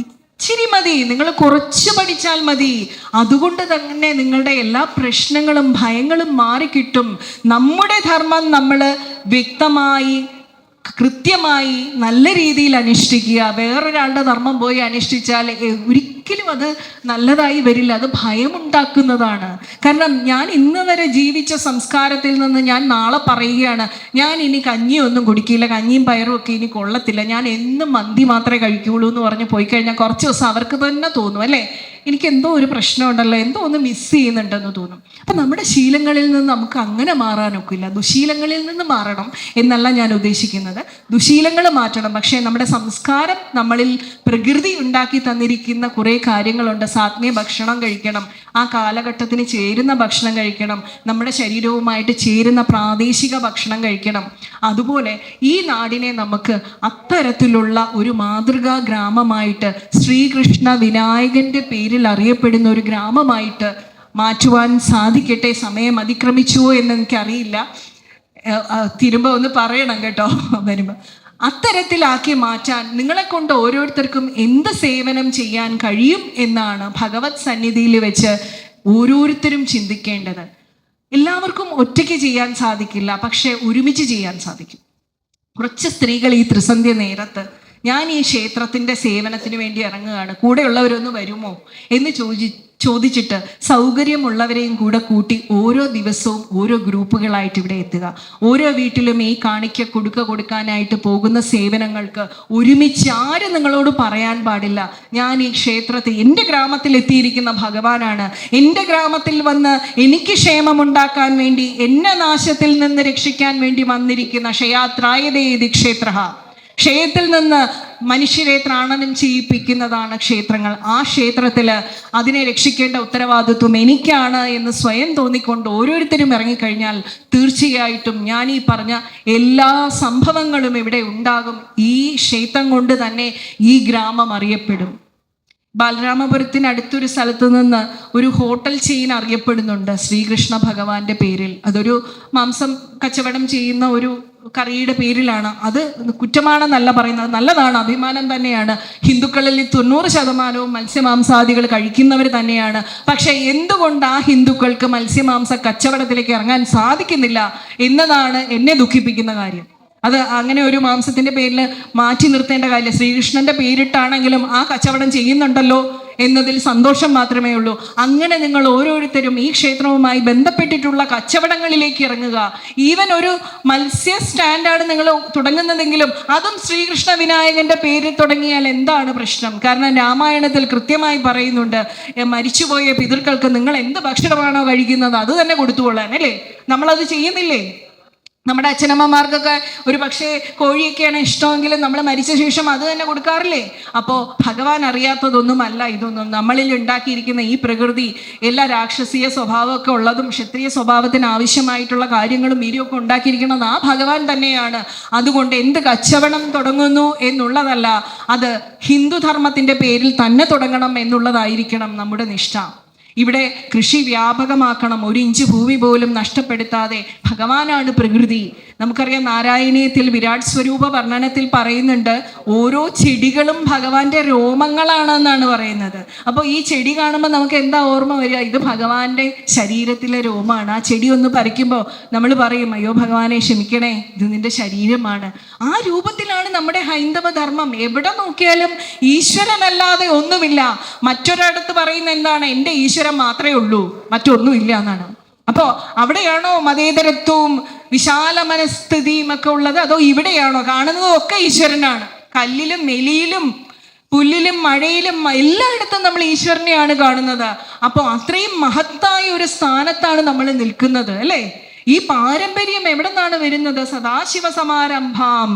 ഇച്ചിരി മതി, നിങ്ങൾ കുറച്ച് പഠിച്ചാൽ മതി. അതുകൊണ്ട് തന്നെ നിങ്ങളുടെ എല്ലാ പ്രശ്നങ്ങളും ഭയങ്ങളും മാറിക്കിട്ടും. നമ്മുടെ ധർമ്മം നമ്മൾ വ്യക്തമായി കൃത്യമായി നല്ല രീതിയിൽ അനുഷ്ഠിക്കുക. വേറൊരാളുടെ ധർമ്മം പോയി അനുഷ്ഠിച്ചാൽ ഒരിക്കലും അത് നല്ലതായി വരില്ല, അത് ഭയമുണ്ടാക്കുന്നതാണ്. കാരണം ഞാൻ ഇന്ന് വരെ ജീവിച്ച സംസ്കാരത്തിൽ നിന്ന് ഞാൻ നാളെ പറയുകയാണ്, ഞാൻ ഇനി കഞ്ഞിയൊന്നും കുടിക്കില്ല, കഞ്ഞിയും പയറും ഒക്കെ ഇനി കൊള്ളത്തില്ല, ഞാൻ എന്നും മന്തി മാത്രമേ കഴിക്കുകയുള്ളൂ എന്ന് പറഞ്ഞ് പോയി കഴിഞ്ഞാൽ കുറച്ച് ദിവസം അവർക്ക് തന്നെ തോന്നും, അല്ലേ, എനിക്ക് എന്തോ ഒരു പ്രശ്നമുണ്ടല്ലോ, എന്തോ ഒന്ന് മിസ് ചെയ്യുന്നുണ്ടെന്ന് തോന്നും. അപ്പം നമ്മുടെ ശീലങ്ങളിൽ നിന്ന് നമുക്ക് അങ്ങനെ മാറാനൊക്കില്ല. ദുശീലങ്ങളിൽ നിന്ന് മാറണം എന്നല്ല ഞാൻ ഉദ്ദേശിക്കുന്നത്, ദുശീലങ്ങൾ മാറ്റണം. പക്ഷേ നമ്മുടെ സംസ്കാരം നമ്മളിൽ പ്രകൃതി ഉണ്ടാക്കി തന്നിരിക്കുന്ന കുറേ കാര്യങ്ങളുണ്ട്. സാത്മീയ ഭക്ഷണം കഴിക്കണം, ആ കാലഘട്ടത്തിന് ചേരുന്ന ഭക്ഷണം കഴിക്കണം, നമ്മുടെ ശരീരവുമായിട്ട് ചേരുന്ന പ്രാദേശിക ഭക്ഷണം കഴിക്കണം. അതുപോലെ ഈ നാടിനെ നമുക്ക് അത്തരത്തിലുള്ള ഒരു മാതൃകാ ഗ്രാമമായിട്ട്, ശ്രീകൃഷ്ണ വിനായകൻ്റെ പേരിൽ അറിയപ്പെടുന്ന ഒരു ഗ്രാമമായിട്ട് മാറ്റുവാൻ സാധിക്കട്ടെ. സമയം അതിക്രമിച്ചുവോ എന്ന് എനിക്കറിയില്ല, തിരുമ്പോ ഒന്ന് പറയണം കേട്ടോ വരുമ്പോൾ. അത്തരത്തിലാക്കി മാറ്റാൻ നിങ്ങളെ കൊണ്ട് ഓരോരുത്തർക്കും എന്ത് സേവനം ചെയ്യാൻ കഴിയും എന്നാണ് ഭഗവത് സന്നിധിയിൽ വെച്ച് ഓരോരുത്തരും ചിന്തിക്കേണ്ടത്. എല്ലാവർക്കും ഒറ്റയ്ക്ക് ചെയ്യാൻ സാധിക്കില്ല, പക്ഷെ ഒരുമിച്ച് ചെയ്യാൻ സാധിക്കും. കുറച്ച് സ്ത്രീകൾ ഈ ത്രിസന്ധ്യ നേരത്ത് ഞാൻ ഈ ക്ഷേത്രത്തിൻ്റെ സേവനത്തിന് വേണ്ടി ഇറങ്ങുകയാണ്, കൂടെയുള്ളവരൊന്ന് വരുമോ എന്ന് ചോദിച്ചിട്ട് സൗകര്യമുള്ളവരെയും കൂടെ കൂട്ടി ഓരോ ദിവസവും ഓരോ ഗ്രൂപ്പുകളായിട്ട് ഇവിടെ എത്തുക. ഓരോ വീട്ടിലും ഈ കാണിക്ക കൊടുക്കാനായിട്ട് പോകുന്ന സേവനങ്ങൾക്ക് ഒരുമിച്ച് ആരും നിങ്ങളോട് പറയാൻ പാടില്ല, ഞാൻ ഈ ക്ഷേത്രത്തിൽ എൻ്റെ ഗ്രാമത്തിൽ എത്തിയിരിക്കുന്ന ഭഗവാനാണ്, എൻ്റെ ഗ്രാമത്തിൽ വന്ന് എനിക്ക് ക്ഷേമമുണ്ടാക്കാൻ വേണ്ടി, എന്നെ നാശത്തിൽ നിന്ന് രക്ഷിക്കാൻ വേണ്ടി വന്നിരിക്കുന്ന ക്ഷയാത്രായതേ ഇതി ക്ഷേത്രഃ. ക്ഷേത്രത്തിൽ നിന്ന് മനുഷ്യരെ ത്രാണനം ചെയ്യിപ്പിക്കുന്നതാണ് ക്ഷേത്രങ്ങൾ. ആ ക്ഷേത്രത്തിൽ അതിനെ രക്ഷിക്കേണ്ട ഉത്തരവാദിത്വം എനിക്കാണ് എന്ന് സ്വയം തോന്നിക്കൊണ്ട് ഓരോരുത്തരും ഇറങ്ങിക്കഴിഞ്ഞാൽ തീർച്ചയായിട്ടും ഞാൻ ഈ പറഞ്ഞ എല്ലാ സംഭവങ്ങളും ഇവിടെ ഉണ്ടാകും. ഈ ക്ഷേത്രം കൊണ്ട് തന്നെ ഈ ഗ്രാമം അറിയപ്പെടും. ബാലരാമപുരത്തിനടുത്തൊരു സ്ഥലത്ത് നിന്ന് ഒരു ഹോട്ടൽ ചെയിൻ അറിയപ്പെടുന്നുണ്ട് ശ്രീകൃഷ്ണ ഭഗവാന്റെ പേരിൽ. അതൊരു മാംസം കച്ചവടം ചെയ്യുന്ന ഒരു കറിയുടെ പേരിലാണ്. അത് കുറ്റമാണെന്നല്ല പറയുന്നത്, നല്ലതാണ്, അഭിമാനം തന്നെയാണ്. ഹിന്ദുക്കളിൽ 90% മത്സ്യമാംസാദികൾ കഴിക്കുന്നവർ തന്നെയാണ്. പക്ഷെ എന്തുകൊണ്ട് ആ ഹിന്ദുക്കൾക്ക് മത്സ്യമാംസ കച്ചവടത്തിലേക്ക് ഇറങ്ങാൻ സാധിക്കുന്നില്ല എന്നതാണ് എന്നെ ദുഃഖിപ്പിക്കുന്ന കാര്യം. അത് അങ്ങനെ ഒരു മാംസത്തിൻ്റെ പേരിൽ മാറ്റി നിർത്തേണ്ട കാര്യമില്ല. ശ്രീകൃഷ്ണൻ്റെ പേരിട്ടാണെങ്കിലും ആ കച്ചവടം ചെയ്യുന്നുണ്ടല്ലോ എന്നതിൽ സന്തോഷം മാത്രമേ ഉള്ളൂ. അങ്ങനെ നിങ്ങൾ ഓരോരുത്തരും ഈ ക്ഷേത്രവുമായി ബന്ധപ്പെട്ടിട്ടുള്ള കച്ചവടങ്ങളിലേക്ക് ഇറങ്ങുക. ഈവൻ ഒരു മത്സ്യ സ്റ്റാൻഡാണ് നിങ്ങൾ തുടങ്ങുന്നതെങ്കിലും അതും ശ്രീകൃഷ്ണ വിനായകൻ്റെ പേരിൽ തുടങ്ങിയാൽ എന്താണ് പ്രശ്നം? കാരണം രാമായണത്തിൽ കൃത്യമായി പറയുന്നുണ്ട്, മരിച്ചുപോയ പിതൃക്കൾക്ക് നിങ്ങൾ എന്ത് ഭക്ഷണമാണോ കഴിക്കുന്നത് അത് തന്നെ കൊടുത്തുകൊള്ളാൻ, അല്ലേ? നമ്മളത് ചെയ്യുന്നില്ലേ? നമ്മുടെ അച്ഛനമ്മമാർക്കൊക്കെ ഒരു പക്ഷേ കോഴിയൊക്കെയാണ് ഇഷ്ടമെങ്കിലും നമ്മൾ മരിച്ച ശേഷം അത് തന്നെ കൊടുക്കാറില്ലേ? അപ്പോൾ ഭഗവാൻ അറിയാത്തതൊന്നുമല്ല ഇതൊന്നും. നമ്മളിൽ ഉണ്ടാക്കിയിരിക്കുന്ന ഈ പ്രകൃതി എല്ലാ രാക്ഷസീയ സ്വഭാവമൊക്കെ ഉള്ളതും ക്ഷത്രിയ സ്വഭാവത്തിന് ആവശ്യമായിട്ടുള്ള കാര്യങ്ങളും വീര്യമൊക്കെ ഉണ്ടാക്കിയിരിക്കുന്നത് ആ ഭഗവാൻ തന്നെയാണ്. അതുകൊണ്ട് എന്ത് കച്ചവടം തുടങ്ങുന്നു എന്നുള്ളതല്ല, അത് ഹിന്ദുധർമ്മത്തിൻ്റെ പേരിൽ തന്നെ തുടങ്ങണം എന്നുള്ളതായിരിക്കണം നമ്മുടെ നിഷ്ഠ. ഇവിടെ കൃഷി വ്യാപകമാക്കണം, 1 ഇഞ്ച് ഭൂമി പോലും നഷ്ടപ്പെടുത്താതെ. ഭഗവാനാണ് പ്രകൃതി, നമുക്കറിയാം നാരായണീയത്തിൽ വിരാട് സ്വരൂപ വർണ്ണനത്തിൽ പറയുന്നുണ്ട്, ഓരോ ചെടികളും ഭഗവാന്റെ രോമങ്ങളാണെന്നാണ് പറയുന്നത്. അപ്പോൾ ഈ ചെടി കാണുമ്പോൾ നമുക്ക് എന്താ ഓർമ്മ വരിക? ഇത് ഭഗവാന്റെ ശരീരത്തിലെ രോമമാണ്. ആ ചെടി ഒന്ന് പറിക്കുമ്പോൾ നമ്മൾ പറയും, അയ്യോ ഭഗവാനെ ക്ഷമിക്കണേ, ഇത് നിന്റെ ശരീരമാണ്. ആ രൂപത്തിലാണ് നമ്മുടെ ഹൈന്ദവ ധർമ്മം. എവിടെ നോക്കിയാലും ഈശ്വരനല്ലാതെ ഒന്നുമില്ല. മറ്റൊരിടത്ത് പറയുന്ന എന്താണ്? എൻ്റെ ഈശ്വരൻ മാത്രമേ ഉള്ളൂ, മറ്റൊന്നുമില്ല എന്നാണ്. അപ്പോൾ അവിടെയാണോ മതേതരത്വവും വിശാല മനസ്ഥിതിയും ഒക്കെ ഉള്ളത്? അതോ ഇവിടെയാണോ? കാണുന്നതും ഒക്കെ ഈശ്വരനാണ്. കല്ലിലും മെലിയിലും പുല്ലിലും മഴയിലും എല്ലായിടത്തും നമ്മൾ ഈശ്വരനെയാണ് കാണുന്നത്. അപ്പോൾ അത്രയും മഹത്തായ ഒരു സ്ഥാനത്താണ് നമ്മൾ നിൽക്കുന്നത്, അല്ലേ? ഈ പാരമ്പര്യം എവിടെ നിന്നാണ് വരുന്നത്? സദാശിവ സമാരംഭാം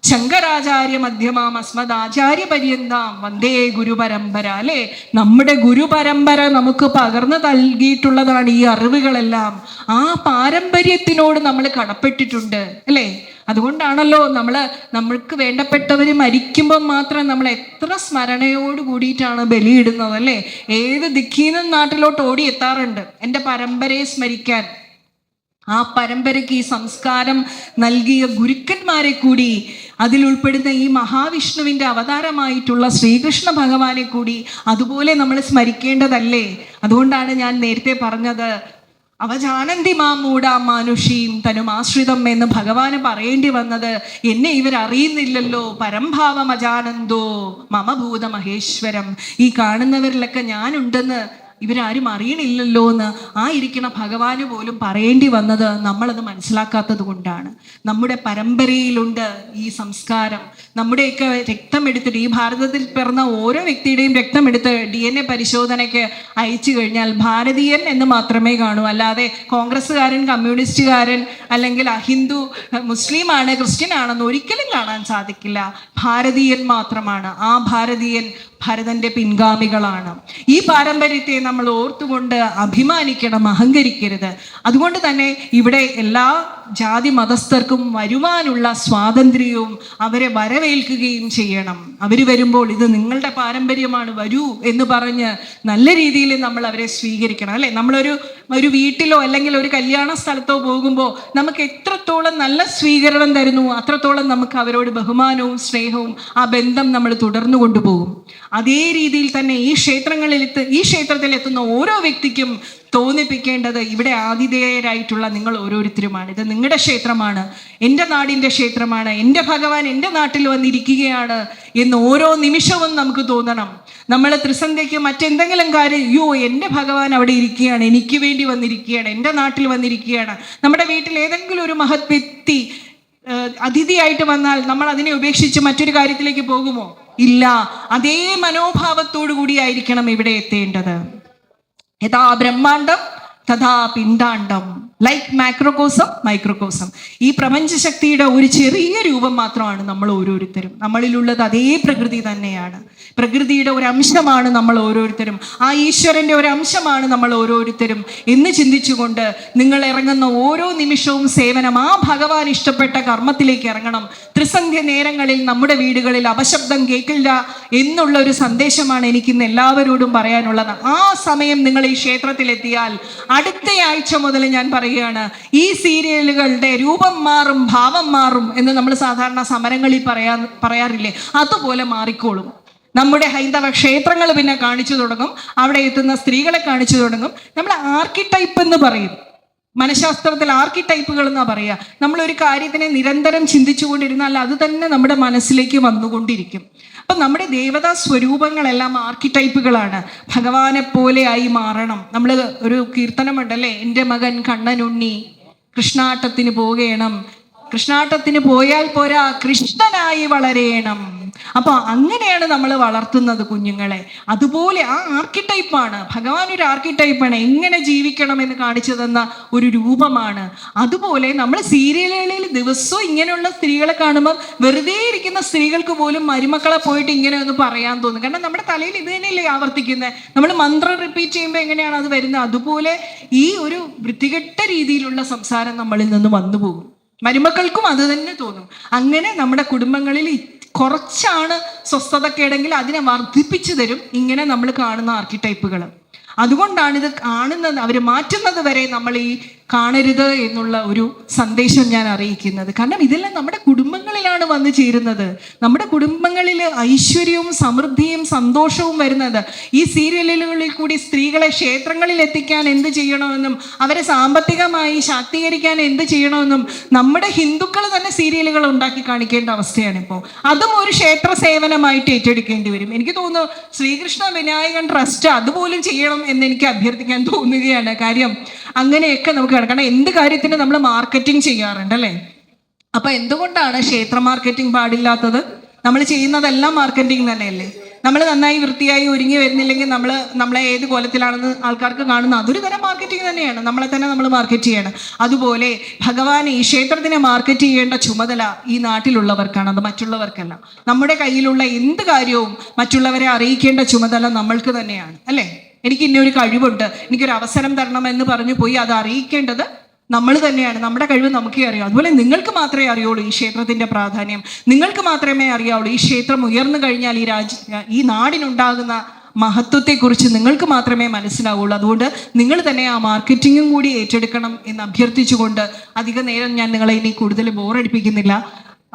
ശങ്കരാചാര്യ മധ്യമാം അസ്മദാചാര്യ പര്യന്താം വന്ദേ ഗുരുപരമ്പര, അല്ലേ? നമ്മുടെ ഗുരുപരമ്പര നമുക്ക് പകർന്നു നൽകിയിട്ടുള്ളതാണ് ഈ അറിവുകളെല്ലാം. ആ പാരമ്പര്യത്തിനോട് നമ്മൾ കടപ്പെട്ടിട്ടുണ്ട്, അല്ലേ? അതുകൊണ്ടാണല്ലോ നമ്മൾക്ക് വേണ്ടപ്പെട്ടവർ മരിക്കുമ്പോൾ മാത്രം നമ്മൾ എത്ര സ്മരണയോട് കൂടിയിട്ടാണ് ബലിയിടുന്നത്, അല്ലേ? ഏത് ദിക്കീന്നും നാട്ടിലോട്ട് ഓടി എത്താറുണ്ട് എൻ്റെ പരമ്പരയെ സ്മരിക്കാൻ. ആ പരമ്പരയ്ക്ക് ഈ സംസ്കാരം നൽകിയ ഗുരുക്കന്മാരെ കൂടി, അതിലുൾപ്പെടുന്ന ഈ മഹാവിഷ്ണുവിൻ്റെ അവതാരമായിട്ടുള്ള ശ്രീകൃഷ്ണ ഭഗവാനെ കൂടി അതുപോലെ നമ്മൾ സ്മരിക്കേണ്ടതല്ലേ? അതുകൊണ്ടാണ് ഞാൻ നേരത്തെ പറഞ്ഞത്, അവജാനന്തി മാം മൂഢാം മാനുഷീം തനുമാശ്രിതം എന്ന് ഭഗവാന് പറയേണ്ടി വന്നത്. എന്നെ ഇവരറിയുന്നില്ലല്ലോ, പരംഭാവം അജാനന്ദോ മമഭൂത മഹേശ്വരം. ഈ കാണുന്നവരിലൊക്കെ ഞാനുണ്ടെന്ന് ഇവരാരും അറിയണില്ലല്ലോ എന്ന് ആ ഇരിക്കുന്ന ഭഗവാന് പോലും പറയേണ്ടി വന്നത് നമ്മളത് മനസ്സിലാക്കാത്തത് കൊണ്ടാണ്. നമ്മുടെ പരമ്പരയിലുണ്ട് ഈ സംസ്കാരം. നമ്മുടെയൊക്കെ രക്തമെടുത്തിട്ട്, ഈ ഭാരതത്തിൽ പിറന്ന ഓരോ വ്യക്തിയുടെയും രക്തമെടുത്ത് DNA പരിശോധനയ്ക്ക് അയച്ചു കഴിഞ്ഞാൽ ഭാരതീയൻ എന്ന് മാത്രമേ കാണൂ. അല്ലാതെ കോൺഗ്രസ്സുകാരൻ, കമ്മ്യൂണിസ്റ്റുകാരൻ, അല്ലെങ്കിൽ ഹിന്ദു, മുസ്ലിമാണ്, ക്രിസ്ത്യൻ ആണെന്ന് ഒരിക്കലും കാണാൻ സാധിക്കില്ല. ഭാരതീയൻ മാത്രമാണ്. ആ ഭാരതീയൻ ഭരതന്റെ പിൻഗാമികളാണ്. ഈ പാരമ്പര്യത്തെ നമ്മൾ ഓർത്തുകൊണ്ട് അഭിമാനിക്കണം, അഹങ്കരിക്കരുത്. അതുകൊണ്ട് തന്നെ ഇവിടെ എല്ലാ ജാതി മതസ്ഥർക്കും വരുവാനുള്ള സ്വാതന്ത്ര്യവും അവരെ വരവേൽക്കുകയും ചെയ്യണം. അവർ വരുമ്പോൾ ഇത് നിങ്ങളുടെ പാരമ്പര്യമാണ്, വരൂ എന്ന് പറഞ്ഞ് നല്ല രീതിയിൽ നമ്മൾ അവരെ സ്വീകരിക്കണം, അല്ലേ? നമ്മളൊരു വീട്ടിലോ അല്ലെങ്കിൽ ഒരു കല്യാണ സ്ഥലത്തോ പോകുമ്പോൾ നമുക്ക് എത്രത്തോളം നല്ല സ്വീകരണം തരുന്നു, അത്രത്തോളം നമുക്ക് അവരോട് ബഹുമാനവും സ്നേഹവും ആ ബന്ധം നമ്മൾ തുടർന്നു കൊണ്ടുപോകും. അതേ രീതിയിൽ തന്നെ ഈ ക്ഷേത്രത്തിൽ എത്തുന്ന ഓരോ വ്യക്തിക്കും തോന്നിപ്പിക്കേണ്ടത്, ഇവിടെ ആതിഥേയരായിട്ടുള്ള നിങ്ങൾ ഓരോരുത്തരുമാണ്. ഇത് നിങ്ങളുടെ ക്ഷേത്രമാണ്, എൻ്റെ നാടിൻ്റെ ക്ഷേത്രമാണ്, എൻ്റെ ഭഗവാൻ എൻ്റെ നാട്ടിൽ വന്നിരിക്കുകയാണ് എന്ന് ഓരോ നിമിഷവും നമുക്ക് തോന്നണം. നമ്മൾ ത്രിസന്ധ്യയ്ക്ക് മറ്റെന്തെങ്കിലും കാര്യം, അയ്യോ എൻ്റെ ഭഗവാൻ അവിടെ ഇരിക്കുകയാണ്, എനിക്ക് വേണ്ടി വന്നിരിക്കുകയാണ്, എൻ്റെ നാട്ടിൽ വന്നിരിക്കുകയാണ്. നമ്മുടെ വീട്ടിൽ ഏതെങ്കിലും ഒരു മഹത് വ്യക്തി അതിഥിയായിട്ട് വന്നാൽ നമ്മൾ അതിനെ ഉപേക്ഷിച്ച് മറ്റൊരു കാര്യത്തിലേക്ക് പോകുമോ? ഇല്ല. അതേ മനോഭാവത്തോടു കൂടിയായിരിക്കണം ഇവിടെ എത്തേണ്ടത്. യഥാ ബ്രഹ്മാണ്ടം തഥാ പിണ്ഡാണ്ടം, ലൈക്ക് മാക്രോകോസം മൈക്രോകോസം. ഈ പ്രപഞ്ചശക്തിയുടെ ഒരു ചെറിയ രൂപം മാത്രമാണ് നമ്മൾ ഓരോരുത്തരും. നമ്മളിലുള്ളത് അതേ പ്രകൃതി തന്നെയാണ്. പ്രകൃതിയുടെ ഒരു അംശമാണ് നമ്മൾ ഓരോരുത്തരും. ആ ഈശ്വരൻ്റെ ഒരു അംശമാണ് നമ്മൾ ഓരോരുത്തരും എന്ന് ചിന്തിച്ചുകൊണ്ട് നിങ്ങൾ ഇറങ്ങുന്ന ഓരോ നിമിഷവും സേവനം, ആ ഭഗവാൻ ഇഷ്ടപ്പെട്ട കർമ്മത്തിലേക്ക് ഇറങ്ങണം. ത്രിസന്ധ്യ നേരങ്ങളിൽ നമ്മുടെ വീടുകളിൽ അപശബ്ദം കേൾക്കില്ല എന്നുള്ള ഒരു സന്ദേശമാണ് എനിക്കിന്ന് എല്ലാവരോടും പറയാനുള്ളത്. ആ സമയം നിങ്ങൾ ഈ ക്ഷേത്രത്തിലെത്തിയാൽ അടുത്ത ആഴ്ച മുതൽ ഞാൻ പറയുകയാണ്, ഈ സീരിയലുകളുടെ രൂപം മാറും, ഭാവം മാറും എന്ന് നമ്മൾ സാധാരണ സമരങ്ങളിൽ പറയാറില്ലേ, അതുപോലെ മാറിക്കോളും. നമ്മുടെ ഹൈന്ദവ ക്ഷേത്രങ്ങൾ പിന്നെ കാണിച്ചു തുടങ്ങും, അവിടെ എത്തുന്ന സ്ത്രീകളെ കാണിച്ചു തുടങ്ങും. നമ്മൾ ആർക്കിടൈപ്പ് എന്ന് പറയും, മനഃശാസ്ത്രത്തിൽ ആർക്കിടൈപ്പുകൾ എന്നാ പറയുക. നമ്മളൊരു കാര്യത്തിനെ നിരന്തരം ചിന്തിച്ചുകൊണ്ടിരുന്നാൽ അത് തന്നെ നമ്മുടെ മനസ്സിലേക്ക് വന്നുകൊണ്ടിരിക്കും. അപ്പം നമ്മുടെ ദേവതാ സ്വരൂപങ്ങളെല്ലാം ആർക്കിടൈപ്പുകളാണ്. ഭഗവാനെ പോലെ ആയി മാറണം. നമ്മൾ ഒരു കീർത്തനമുണ്ടല്ലേ, എൻ്റെ മകൻ കണ്ണനുണ്ണി കൃഷ്ണാട്ടത്തിന് പോകണം, കൃഷ്ണാട്ടത്തിന് പോയാൽ പോരാ കൃഷ്ണനായി വളരേണം. അപ്പൊ അങ്ങനെയാണ് നമ്മൾ വളർത്തുന്നത് കുഞ്ഞുങ്ങളെ. അതുപോലെ ആ ആർക്കിടൈപ്പാണ് ഭഗവാൻ, ഒരു ആർക്കിടൈപ്പാണ്, എങ്ങനെ ജീവിക്കണം എന്ന് കാണിച്ചു തന്ന ഒരു രൂപമാണ്. അതുപോലെ നമ്മൾ സീരിയലുകളിൽ ദിവസവും ഇങ്ങനെയുള്ള സ്ത്രീകളെ കാണുമ്പോൾ വെറുതെ ഇരിക്കുന്ന സ്ത്രീകൾക്ക് പോലും മരുമക്കളെ പോയിട്ട് ഇങ്ങനെ ഒന്ന് പറയാൻ തോന്നും. കാരണം നമ്മുടെ തലയിൽ ഇത് തന്നെയല്ലേ ആവർത്തിക്കുന്നത്. നമ്മൾ മന്ത്രം റിപ്പീറ്റ് ചെയ്യുമ്പോൾ എങ്ങനെയാണ് അത് വരുന്നത്, അതുപോലെ ഈ ഒരു വൃത്തികെട്ട രീതിയിലുള്ള സംസാരം നമ്മളിൽ നിന്ന് വന്നു പോകും. മരുമക്കൾക്കും അത് തന്നെ തോന്നും. അങ്ങനെ നമ്മുടെ കുടുംബങ്ങളിൽ കുറച്ചാണ് സ്വസ്ഥതക്കേടെങ്കിൽ അതിനെ വർദ്ധിപ്പിച്ചു തരും ഇങ്ങനെ നമ്മൾ കാണുന്ന ആർക്കിടൈപ്പുകൾ. അതുകൊണ്ടാണ് ഇത് കാണുന്നത്, അവർ മാറ്റുന്നത് വരെ നമ്മൾ ഈ കാണരുത് എന്നുള്ള ഒരു സന്ദേശം ഞാൻ അറിയിക്കുന്നത്. കാരണം ഇതെല്ലാം നമ്മുടെ കുടുംബങ്ങളിലാണ് വന്നു ചേരുന്നത്. നമ്മുടെ കുടുംബങ്ങളിൽ ഐശ്വര്യവും സമൃദ്ധിയും സന്തോഷവും വരുന്നത് ഈ സീരിയലുകളിൽ കൂടി. സ്ത്രീകളെ ക്ഷേത്രങ്ങളിൽ എത്തിക്കാൻ എന്ത് ചെയ്യണമെന്നും അവരെ സാമ്പത്തികമായി ശാക്തീകരിക്കാൻ എന്ത് ചെയ്യണമെന്നും നമ്മുടെ ഹിന്ദുക്കൾ തന്നെ സീരിയലുകൾ ഉണ്ടാക്കി കാണിക്കേണ്ട അവസ്ഥയാണ് ഇപ്പോൾ. അതും ഒരു ക്ഷേത്ര സേവനമായിട്ട് ഏറ്റെടുക്കേണ്ടി വരും. എനിക്ക് തോന്നുന്നു ശ്രീകൃഷ്ണ വിനായകൻ ട്രസ്റ്റ് അതുപോലും ചെയ്യണം എന്ന് എനിക്ക് അഭ്യർത്ഥിക്കാൻ തോന്നുകയാണ്. കാര്യം അങ്ങനെയൊക്കെ നമുക്ക് കാരണം എന്ത് കാര്യത്തിന് നമ്മൾ മാർക്കറ്റിംഗ് ചെയ്യാറുണ്ട് അല്ലേ? അപ്പൊ എന്തുകൊണ്ടാണ് ക്ഷേത്ര മാർക്കറ്റിംഗ് പാടില്ലാത്തത്? നമ്മൾ ചെയ്യുന്നതെല്ലാം മാർക്കറ്റിംഗ് തന്നെയല്ലേ? നമ്മൾ നന്നായി വൃത്തിയായി ഒരുങ്ങി വരുന്നില്ലെങ്കിൽ നമ്മളെ ഏത് കോലത്തിലാണെന്ന് ആൾക്കാർക്ക് കാണുന്ന അതൊരു തരം മാർക്കറ്റിംഗ് തന്നെയാണ്. നമ്മളെ തന്നെ നമ്മൾ മാർക്കറ്റ് ചെയ്യണം. അതുപോലെ ഭഗവാൻ ഈ ക്ഷേത്രത്തിനെ മാർക്കറ്റ് ചെയ്യേണ്ട ചുമതല ഈ നാട്ടിലുള്ളവർക്കാണ്, അത് മറ്റുള്ളവർക്കല്ല. നമ്മുടെ കയ്യിലുള്ള എന്ത് കാര്യവും മറ്റുള്ളവരെ അറിയിക്കേണ്ട ചുമതല നമ്മൾക്ക് തന്നെയാണ് അല്ലേ? എനിക്ക് ഇന്നൊരു കഴിവുണ്ട്, എനിക്കൊരു അവസരം തരണമെന്ന് പറഞ്ഞു പോയി അത് അറിയിക്കേണ്ടത് നമ്മൾ തന്നെയാണ്. നമ്മുടെ കഴിവ് നമുക്കേ അറിയാം. അതുപോലെ നിങ്ങൾക്ക് മാത്രമേ അറിയുള്ളൂ ഈ ക്ഷേത്രത്തിൻ്റെ പ്രാധാന്യം. നിങ്ങൾക്ക് മാത്രമേ അറിയാവുള്ളൂ ഈ ക്ഷേത്രം ഉയർന്നു കഴിഞ്ഞാൽ ഈ നാടിനുണ്ടാകുന്ന മഹത്വത്തെക്കുറിച്ച് നിങ്ങൾക്ക് മാത്രമേ മനസ്സിലാവുള്ളൂ. അതുകൊണ്ട് നിങ്ങൾ തന്നെ ആ മാർക്കറ്റിങ്ങും കൂടി ഏറ്റെടുക്കണം എന്ന് അഭ്യർത്ഥിച്ചുകൊണ്ട് അധിക നേരം ഞാൻ നിങ്ങളെ ഇനി കൂടുതൽ ബോറടിപ്പിക്കുന്നില്ല,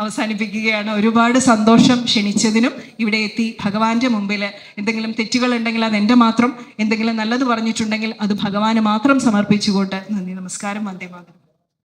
അവസാനിപ്പിക്കുകയാണ്. ഒരുപാട് സന്തോഷം ക്ഷണിച്ചതിനും. ഇവിടെ എത്തി ഭഗവാന്റെ മുമ്പിൽ എന്തെങ്കിലും തെറ്റുകൾ ഉണ്ടെങ്കിൽ അത് എൻ്റെ മാത്രം, എന്തെങ്കിലും നല്ലത് പറഞ്ഞിട്ടുണ്ടെങ്കിൽ അത് ഭഗവാന് മാത്രം സമർപ്പിച്ചുകൊണ്ട് നന്ദി, നമസ്കാരം, വന്ദേ മാതരം.